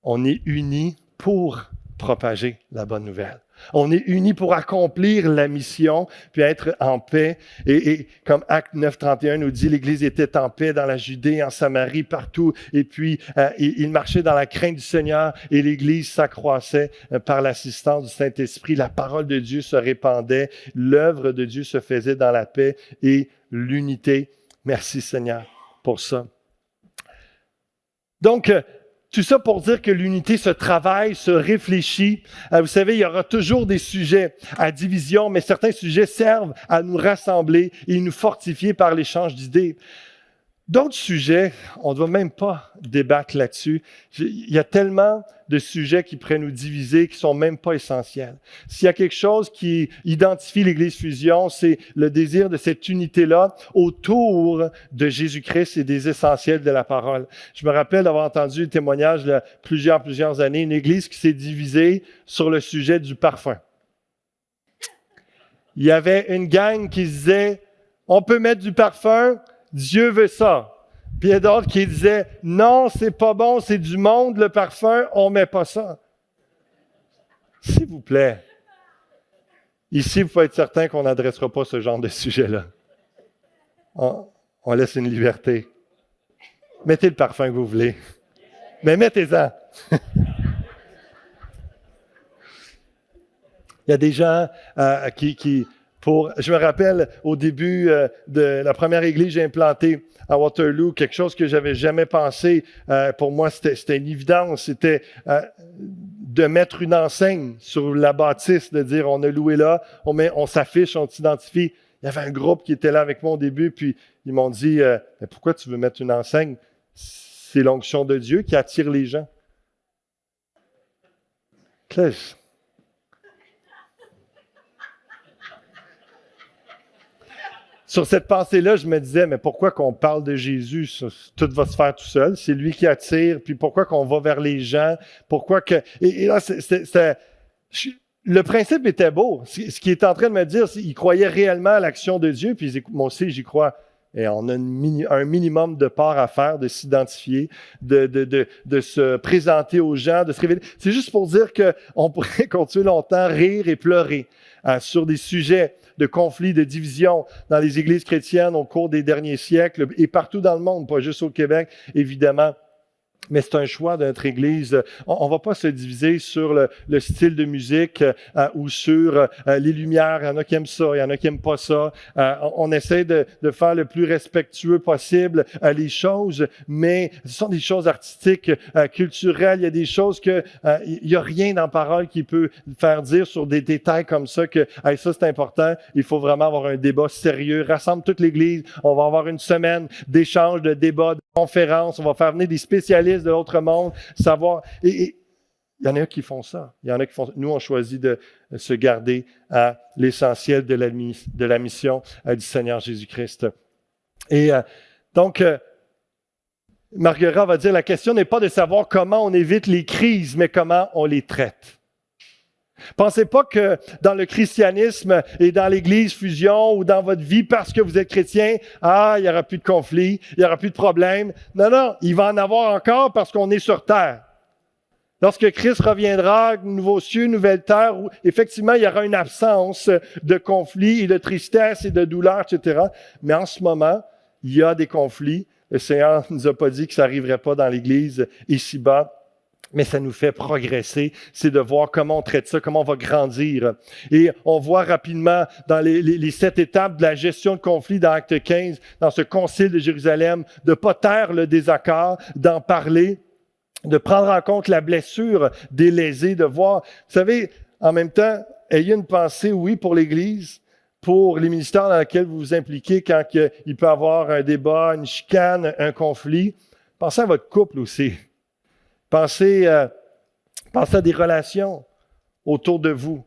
on est unis pour propager la bonne nouvelle. On est unis pour accomplir la mission, puis être en paix. Et comme Acte 9.31 nous dit, l'Église était en paix dans la Judée, en Samarie, partout. Et puis, il marchait dans la crainte du Seigneur et l'Église s'accroissait par l'assistance du Saint-Esprit. La parole de Dieu se répandait, l'œuvre de Dieu se faisait dans la paix et l'unité. Merci Seigneur pour ça. Donc, tout ça pour dire que l'unité se travaille, se réfléchit. Vous savez, il y aura toujours des sujets à division, mais certains sujets servent à nous rassembler et nous fortifier par l'échange d'idées. D'autres sujets, on ne doit même pas débattre là-dessus. Il y a tellement de sujets qui pourraient nous diviser, qui ne sont même pas essentiels. S'il y a quelque chose qui identifie l'Église Fusion, c'est le désir de cette unité-là autour de Jésus-Christ et des essentiels de la parole. Je me rappelle d'avoir entendu le témoignage de plusieurs années, une Église qui s'est divisée sur le sujet du parfum. Il y avait une gang qui disait, on peut mettre du parfum, Dieu veut ça. Puis il y a d'autres qui disaient, non, c'est pas bon, c'est du monde, le parfum, on met pas ça. S'il vous plaît. Ici, vous pouvez être certain qu'on n'adressera pas ce genre de sujet-là. On laisse une liberté. Mettez le parfum que vous voulez. Mais mettez-en. Il y a des gens je me rappelle au début de la première église que j'ai implantée à Waterloo, quelque chose que j'avais jamais pensé. Pour moi, c'était une évidence. C'était de mettre une enseigne sur la bâtisse, de dire on a loué là, on s'affiche, on s'identifie. Il y avait un groupe qui était là avec moi au début, puis ils m'ont dit mais pourquoi tu veux mettre une enseigne? C'est l'onction de Dieu qui attire les gens. Claire. Sur cette pensée-là, je me disais, mais pourquoi qu'on parle de Jésus? Tout va se faire tout seul. C'est lui qui attire. Puis pourquoi qu'on va vers les gens? Pourquoi que... Et là, le principe était beau. Ce qu'il est en train de me dire, c'est qu'il croyait réellement à l'action de Dieu. Puis moi aussi, j'y crois. Et on a un minimum de part à faire, de s'identifier, de se présenter aux gens, de se révéler. C'est juste pour dire qu'on pourrait continuer longtemps, rire et pleurer sur des sujets de conflits, de divisions dans les églises chrétiennes au cours des derniers siècles et partout dans le monde, pas juste au Québec, évidemment. Mais c'est un choix de notre Église. On ne va pas se diviser sur le style de musique ou sur les lumières. Il y en a qui aiment ça, il y en a qui n'aiment pas ça. On essaie de faire le plus respectueux possible les choses, mais ce sont des choses artistiques, culturelles. Il y a des choses que il n'y a rien dans la parole qui peut faire dire sur des détails comme ça que hey, ça c'est important. Il faut vraiment avoir un débat sérieux. Rassemble toute l'Église. On va avoir une semaine d'échanges, de débats, de conférences. On va faire venir des spécialistes de l'autre monde, savoir. Et il y en a qui font ça. Il y en a qui font ça. Nous, on choisit de se garder à l'essentiel de la mission du Seigneur Jésus-Christ. Et donc, Marguerite va dire, la question n'est pas de savoir comment on évite les crises, mais comment on les traite. Pensez pas que dans le christianisme et dans l'Église Fusion ou dans votre vie, parce que vous êtes chrétien, il n'y aura plus de conflits, il n'y aura plus de problèmes. Non, il va en avoir encore parce qu'on est sur terre. Lorsque Christ reviendra, nouveaux cieux, nouvelle terre, où effectivement, il y aura une absence de conflits et de tristesse et de douleur, etc. Mais en ce moment, il y a des conflits. Le Seigneur ne nous a pas dit que ça n'arriverait pas dans l'Église ici-bas. Mais ça nous fait progresser, c'est de voir comment on traite ça, comment on va grandir. Et on voit rapidement dans les 7 étapes de la gestion de conflit dans Acte 15, dans ce concile de Jérusalem, de ne pas taire le désaccord, d'en parler, de prendre en compte la blessure des lésés, de voir. Vous savez, en même temps, ayez une pensée, oui, pour l'Église, pour les ministères dans lesquels vous vous impliquez quand il peut y avoir un débat, une chicane, un conflit. Pensez à votre couple aussi. Pensez à des relations autour de vous.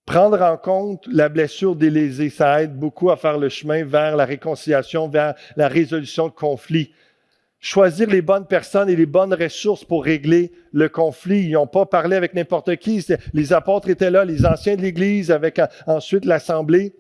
Prendre en compte la blessure des lésés, ça aide beaucoup à faire le chemin vers la réconciliation, vers la résolution de conflits. Choisir les bonnes personnes et les bonnes ressources pour régler le conflit. Ils n'ont pas parlé avec n'importe qui. Les apôtres étaient là, les anciens de l'Église, avec ensuite l'Assemblée.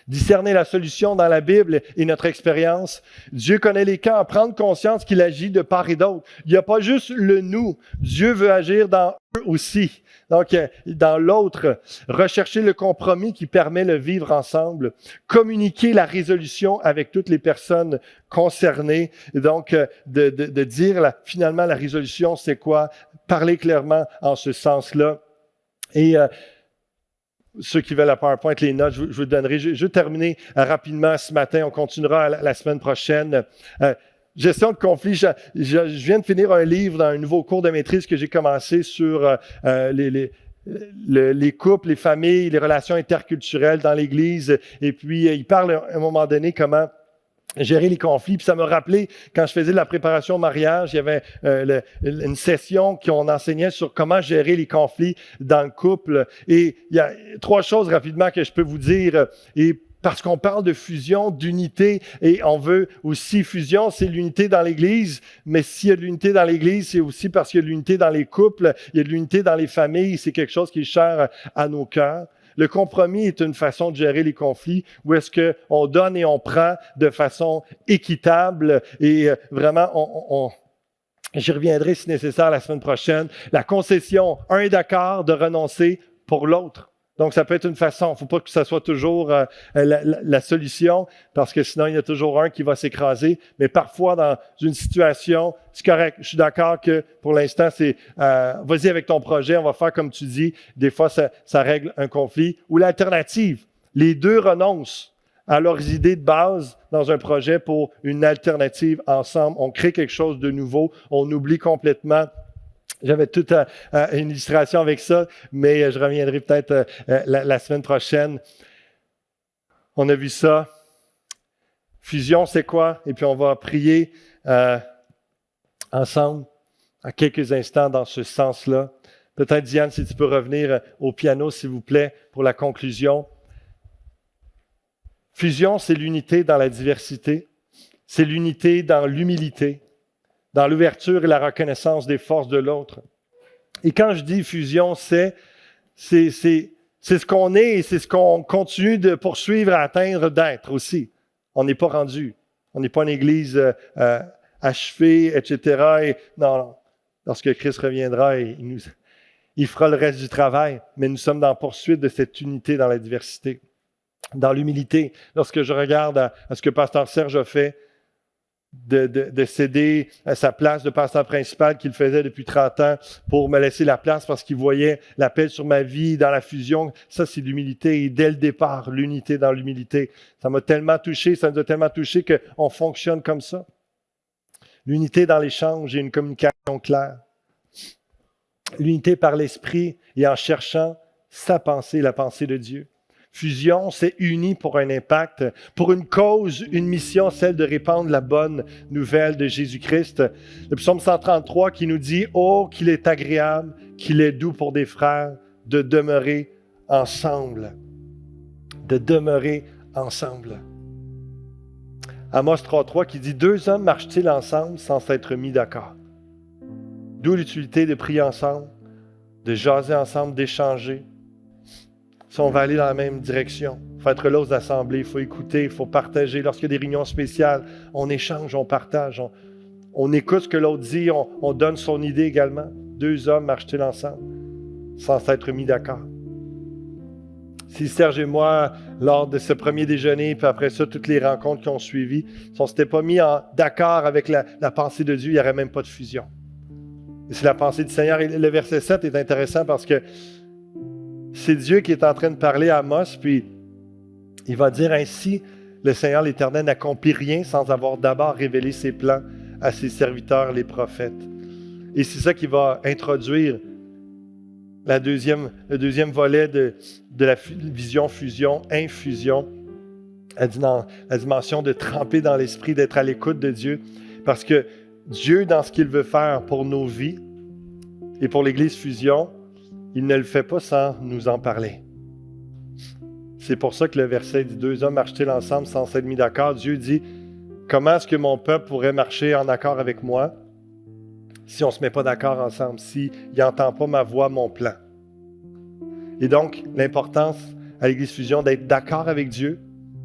Discerner la solution dans la Bible et notre expérience. Dieu connaît les cas, prendre conscience qu'il agit de part et d'autre. Il n'y a pas juste le nous. Dieu veut agir dans eux aussi. Donc, dans l'autre, rechercher le compromis qui permet le vivre ensemble. Communiquer la résolution avec toutes les personnes concernées. Et donc, de dire finalement la résolution, c'est quoi? Parler clairement en ce sens-là. Et ceux qui veulent la PowerPoint, les notes, je vous donnerai. Je vais terminer rapidement ce matin. On continuera la semaine prochaine. Gestion de conflit. Je viens de finir un livre dans un nouveau cours de maîtrise que j'ai commencé sur les couples, les familles, les relations interculturelles dans l'Église. Et puis, il parle à un moment donné comment gérer les conflits. Puis ça m'a rappelé, quand je faisais de la préparation au mariage, il y avait une session qu'on enseignait sur comment gérer les conflits dans le couple. Et il y a 3 choses rapidement que je peux vous dire. Et parce qu'on parle de fusion, d'unité, et on veut aussi fusion, c'est l'unité dans l'Église. Mais s'il y a de l'unité dans l'Église, c'est aussi parce qu'il y a de l'unité dans les couples, il y a de l'unité dans les familles. C'est quelque chose qui est cher à nos cœurs. Le compromis est une façon de gérer les conflits où est-ce qu'on donne et on prend de façon équitable et vraiment, j'y reviendrai si nécessaire la semaine prochaine. La concession, un est d'accord de renoncer pour l'autre. Donc, ça peut être une façon. Il ne faut pas que ça soit toujours la solution, parce que sinon, il y a toujours un qui va s'écraser. Mais parfois, dans une situation, c'est correct. Je suis d'accord que pour l'instant, c'est vas-y avec ton projet, on va faire comme tu dis. Des fois, ça règle un conflit. Ou l'alternative, les deux renoncent à leurs idées de base dans un projet pour une alternative ensemble. On crée quelque chose de nouveau. On oublie complètement. J'avais toute une illustration avec ça, mais je reviendrai peut-être la semaine prochaine. On a vu ça. Fusion, c'est quoi? Et puis on va prier ensemble à quelques instants dans ce sens-là. Peut-être, Diane, si tu peux revenir au piano, s'il vous plaît, pour la conclusion. Fusion, c'est l'unité dans la diversité. C'est l'unité dans l'humilité, dans l'ouverture et la reconnaissance des forces de l'autre. Et quand je dis fusion, c'est ce qu'on est et c'est ce qu'on continue de poursuivre à atteindre d'être aussi. On n'est pas rendu. On n'est pas une église achevée, etc. Et non, lorsque Christ reviendra, il fera le reste du travail, mais nous sommes dans la poursuite de cette unité dans la diversité. Dans l'humilité, lorsque je regarde à ce que Pasteur Serge a fait, de céder à sa place de pasteur principal qu'il faisait depuis 30 ans pour me laisser la place parce qu'il voyait l'appel sur ma vie dans la fusion. Ça, c'est l'humilité. Et dès le départ, l'unité dans l'humilité. Ça m'a tellement touché, ça nous a tellement touché qu'on fonctionne comme ça. L'unité dans l'échange et une communication claire. L'unité par l'esprit et en cherchant sa pensée, la pensée de Dieu. Fusion, c'est uni pour un impact, pour une cause, une mission, celle de répandre la bonne nouvelle de Jésus-Christ. Le psaume 133 qui nous dit « Oh, qu'il est agréable, qu'il est doux pour des frères de demeurer ensemble. » De demeurer ensemble. Amos 3.3 qui dit « Deux hommes marchent-ils ensemble sans s'être mis d'accord? » D'où l'utilité de prier ensemble, de jaser ensemble, d'échanger. Si on va aller dans la même direction, il faut être là aux assemblées, il faut écouter, il faut partager. Lorsqu'il y a des réunions spéciales, on échange, on partage, on écoute ce que l'autre dit, on donne son idée également. Deux hommes marchent-ils ensemble sans s'être mis d'accord? Si Serge et moi, lors de ce premier déjeuner, puis après ça, toutes les rencontres qui ont suivi, si on ne s'était pas mis d'accord avec la pensée de Dieu, il n'y aurait même pas de fusion. Et c'est la pensée du Seigneur. Et le verset 7 est intéressant parce que c'est Dieu qui est en train de parler à Amos, puis il va dire ainsi, le Seigneur l'Éternel n'accomplit rien sans avoir d'abord révélé ses plans à ses serviteurs, les prophètes. Et c'est ça qui va introduire le deuxième volet de la vision fusion, infusion, la dimension de tremper dans l'esprit, d'être à l'écoute de Dieu. Parce que Dieu, dans ce qu'il veut faire pour nos vies et pour l'Église fusion, il ne le fait pas sans nous en parler. C'est pour ça que le verset dit « Deux hommes marchent-ils ensemble sans s'être mis d'accord? » Dieu dit « Comment est-ce que mon peuple pourrait marcher en accord avec moi si on ne se met pas d'accord ensemble, s'il n'entend pas ma voix, mon plan? » Et donc, l'importance à l'Église Fusion d'être d'accord avec Dieu,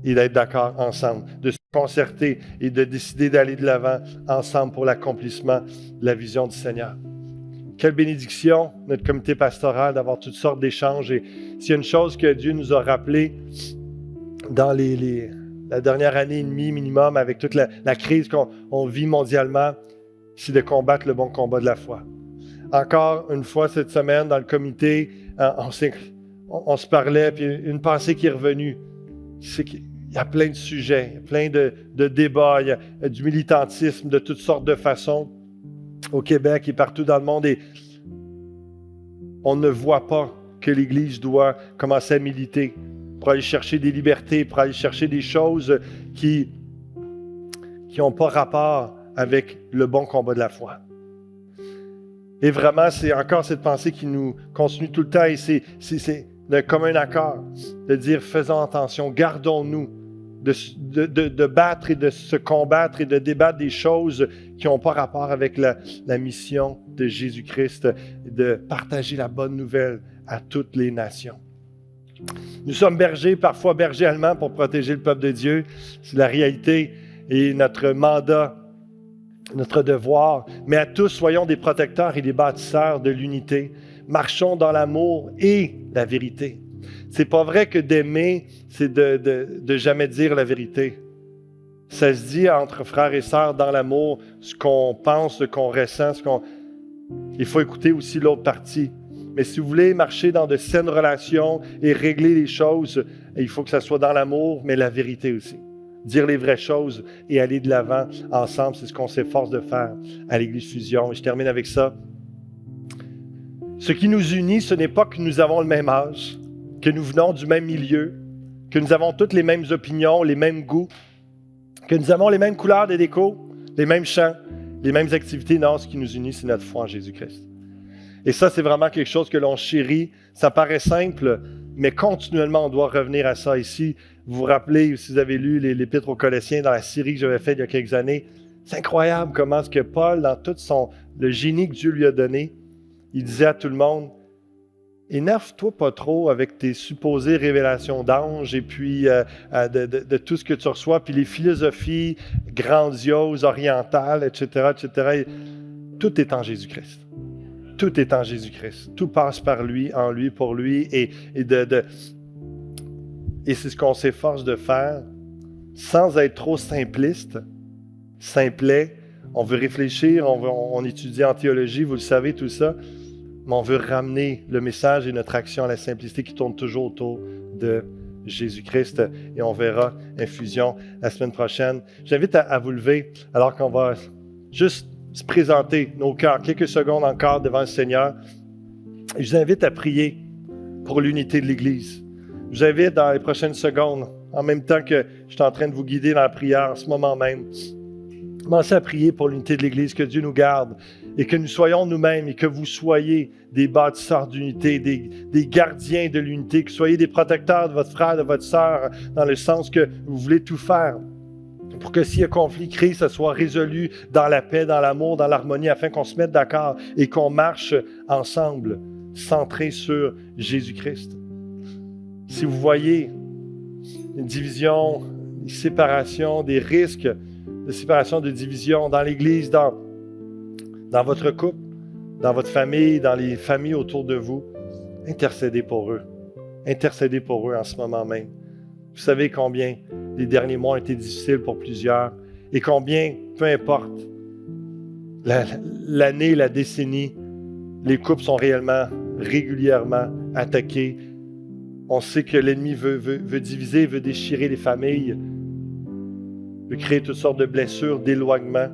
et d'être d'accord ensemble, de se concerter et de décider d'aller de l'avant ensemble pour l'accomplissement de la vision du Seigneur. Quelle bénédiction, notre comité pastoral, d'avoir toutes sortes d'échanges. Et s'il y a une chose que Dieu nous a rappelé dans la dernière année et demie minimum, avec toute la crise qu'on vit mondialement, c'est de combattre le bon combat de la foi. Encore une fois cette semaine, dans le comité, on se parlait, puis une pensée qui est revenue, c'est qu'il y a plein de sujets, plein de débats, il y a du militantisme de toutes sortes de façons au Québec et partout dans le monde. Et on ne voit pas que l'Église doit commencer à militer pour aller chercher des libertés, pour aller chercher des choses qui n'ont pas rapport avec le bon combat de la foi. Et vraiment, c'est encore cette pensée qui nous continue tout le temps et c'est d'un commun accord de dire faisons attention, gardons-nous de battre et de se combattre et de débattre des choses qui n'ont pas rapport avec la mission de Jésus-Christ, de partager la bonne nouvelle à toutes les nations. Nous sommes bergers, parfois bergers allemands pour protéger le peuple de Dieu. C'est la réalité et notre mandat, notre devoir. Mais à tous, soyons des protecteurs et des bâtisseurs de l'unité. Marchons dans l'amour et la vérité. C'est pas vrai que d'aimer, c'est de jamais dire la vérité. Ça se dit entre frères et sœurs dans l'amour, ce qu'on pense, ce qu'on ressent, Il faut écouter aussi l'autre partie. Mais si vous voulez marcher dans de saines relations et régler les choses, il faut que ça soit dans l'amour, mais la vérité aussi. Dire les vraies choses et aller de l'avant ensemble, c'est ce qu'on s'efforce de faire à l'Église Fusion. Et je termine avec ça. Ce qui nous unit, ce n'est pas que nous avons le même âge, que nous venons du même milieu, que nous avons toutes les mêmes opinions, les mêmes goûts, que nous avons les mêmes couleurs de déco, les mêmes chants, les mêmes activités. Non, ce qui nous unit, c'est notre foi en Jésus-Christ. Et ça, c'est vraiment quelque chose que l'on chérit. Ça paraît simple, mais continuellement, on doit revenir à ça ici. Vous vous rappelez, si vous avez lu l'Épître aux Colossiens dans la série que j'avais faite il y a quelques années, c'est incroyable comment est-ce que Paul, dans tout le génie que Dieu lui a donné, il disait à tout le monde, énerve-toi pas trop avec tes supposées révélations d'anges et puis de tout ce que tu reçois, puis les philosophies grandioses, orientales, etc., etc. Tout est en Jésus-Christ. Tout est en Jésus-Christ. Tout passe par lui, en lui, pour lui. Et c'est ce qu'on s'efforce de faire sans être trop simpliste, simplet. On veut réfléchir, on étudie en théologie, vous le savez, tout ça. Mais on veut ramener le message et notre action à la simplicité qui tourne toujours autour de Jésus-Christ. Et on verra Infusion la semaine prochaine. J'invite à vous lever alors qu'on va juste se présenter nos cœurs, quelques secondes encore devant le Seigneur. Et je vous invite à prier pour l'unité de l'Église. Je vous invite dans les prochaines secondes, en même temps que je suis en train de vous guider dans la prière en ce moment même, commencez à prier pour l'unité de l'Église, que Dieu nous garde et que nous soyons nous-mêmes et que vous soyez des bâtisseurs d'unité, des gardiens de l'unité, que vous soyez des protecteurs de votre frère, de votre sœur, dans le sens que vous voulez tout faire pour que s'il y a conflit, crise, ça soit résolu dans la paix, dans l'amour, dans l'harmonie, afin qu'on se mette d'accord et qu'on marche ensemble, centrés sur Jésus-Christ. Si vous voyez une division, une séparation, des risques de séparation, de division dans l'Église, dans votre couple, dans votre famille, dans les familles autour de vous, intercédez pour eux. Intercédez pour eux en ce moment même. Vous savez combien les derniers mois ont été difficiles pour plusieurs et combien, peu importe l'année, la décennie, les couples sont régulièrement attaqués. On sait que l'ennemi veut diviser, veut déchirer les familles, veut créer toutes sortes de blessures, d'éloignement.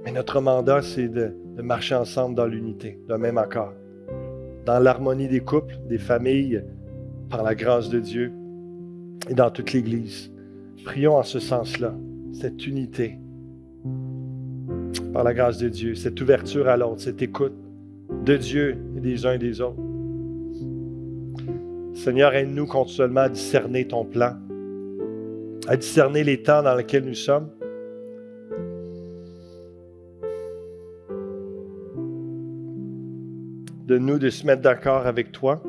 Mais notre mandat, c'est de marcher ensemble dans l'unité, d'un même accord, dans l'harmonie des couples, des familles, par la grâce de Dieu et dans toute l'Église. Prions en ce sens-là, cette unité, par la grâce de Dieu, cette ouverture à l'autre, cette écoute de Dieu et des uns et des autres. Seigneur, aide-nous continuellement à discerner ton plan, à discerner les temps dans lesquels nous sommes. De nous de se mettre d'accord avec toi.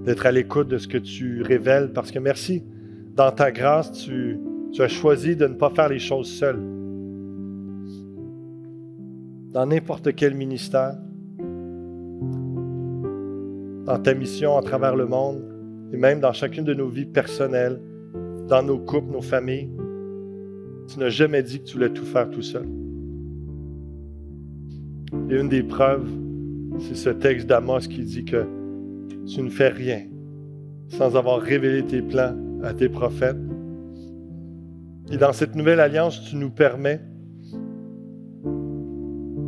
d'être à l'écoute de ce que tu révèles, parce que merci, dans ta grâce, tu as choisi de ne pas faire les choses seul. Dans n'importe quel ministère, dans ta mission à travers le monde, et même dans chacune de nos vies personnelles, dans nos couples, nos familles, tu n'as jamais dit que tu voulais tout faire tout seul. Et une des preuves, c'est ce texte d'Amos qui dit que tu ne fais rien sans avoir révélé tes plans à tes prophètes. Et dans cette nouvelle alliance, tu nous permets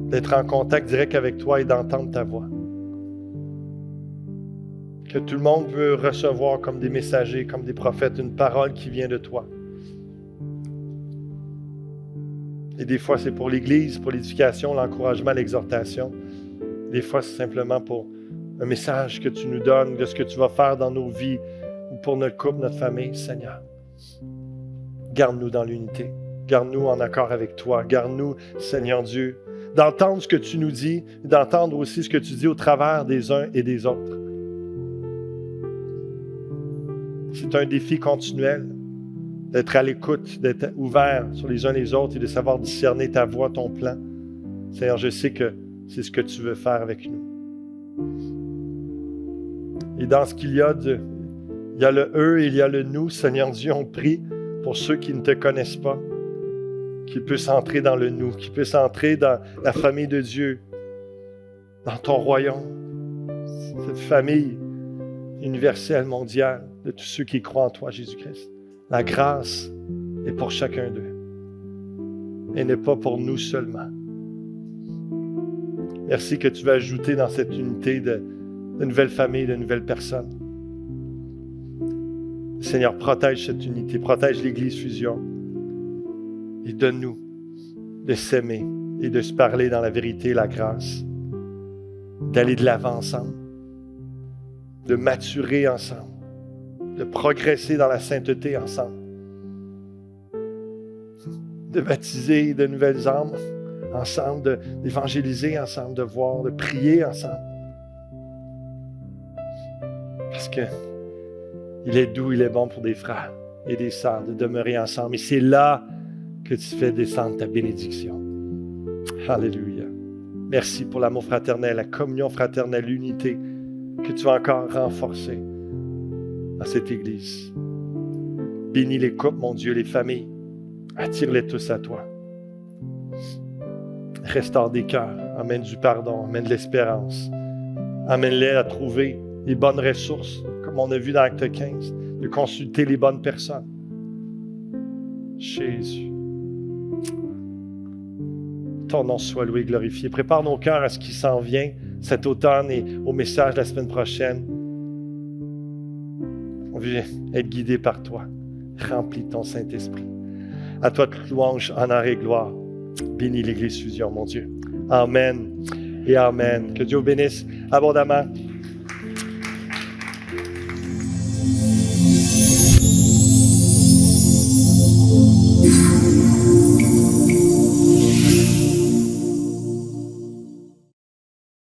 d'être en contact direct avec toi et d'entendre ta voix. Que tout le monde veut recevoir comme des messagers, comme des prophètes, une parole qui vient de toi. Et des fois, c'est pour l'Église, pour l'éducation, l'encouragement, l'exhortation. Des fois, c'est simplement pour un message que tu nous donnes de ce que tu vas faire dans nos vies ou pour notre couple, notre famille, Seigneur. Garde-nous dans l'unité. Garde-nous en accord avec toi. Garde-nous, Seigneur Dieu, d'entendre ce que tu nous dis, d'entendre aussi ce que tu dis au travers des uns et des autres. C'est un défi continuel d'être à l'écoute, d'être ouvert sur les uns les autres et de savoir discerner ta voix, ton plan. Seigneur, je sais que c'est ce que tu veux faire avec nous. Et dans ce qu'il y a il y a le eux et il y a le nous. Seigneur Dieu, on prie pour ceux qui ne te connaissent pas, qu'ils puissent entrer dans le nous, qu'ils puissent entrer dans la famille de Dieu, dans ton royaume, cette famille universelle, mondiale, de tous ceux qui croient en toi, Jésus-Christ. La grâce est pour chacun d'eux et n'est pas pour nous seulement. Merci que tu vas ajouter dans cette unité de nouvelles familles, de nouvelles personnes. Seigneur, protège cette unité, protège l'Église Fusion et donne-nous de s'aimer et de se parler dans la vérité et la grâce, d'aller de l'avant ensemble, de maturer ensemble, de progresser dans la sainteté ensemble, de baptiser de nouvelles âmes ensemble, d'évangéliser ensemble, de voir, de prier ensemble. Parce que il est doux, il est bon pour des frères et des sœurs de demeurer ensemble. Et c'est là que tu fais descendre ta bénédiction. Alléluia. Merci pour l'amour fraternel, la communion fraternelle, l'unité que tu vas encore renforcer dans cette Église. Bénis les couples, mon Dieu, les familles. Attire-les tous à toi. Restaure des cœurs. Amène du pardon. Amène de l'espérance. Amène-les à trouver les bonnes ressources, comme on a vu dans Acte 15, de consulter les bonnes personnes. Jésus. Ton nom soit loué et glorifié. Prépare nos cœurs à ce qui s'en vient cet automne et au message de la semaine prochaine. On veut être guidé par toi. Remplis ton Saint-Esprit. À toi toute louange, honneur et gloire. Bénis l'Église Fusion, mon Dieu. Amen et amen. Que Dieu vous bénisse abondamment.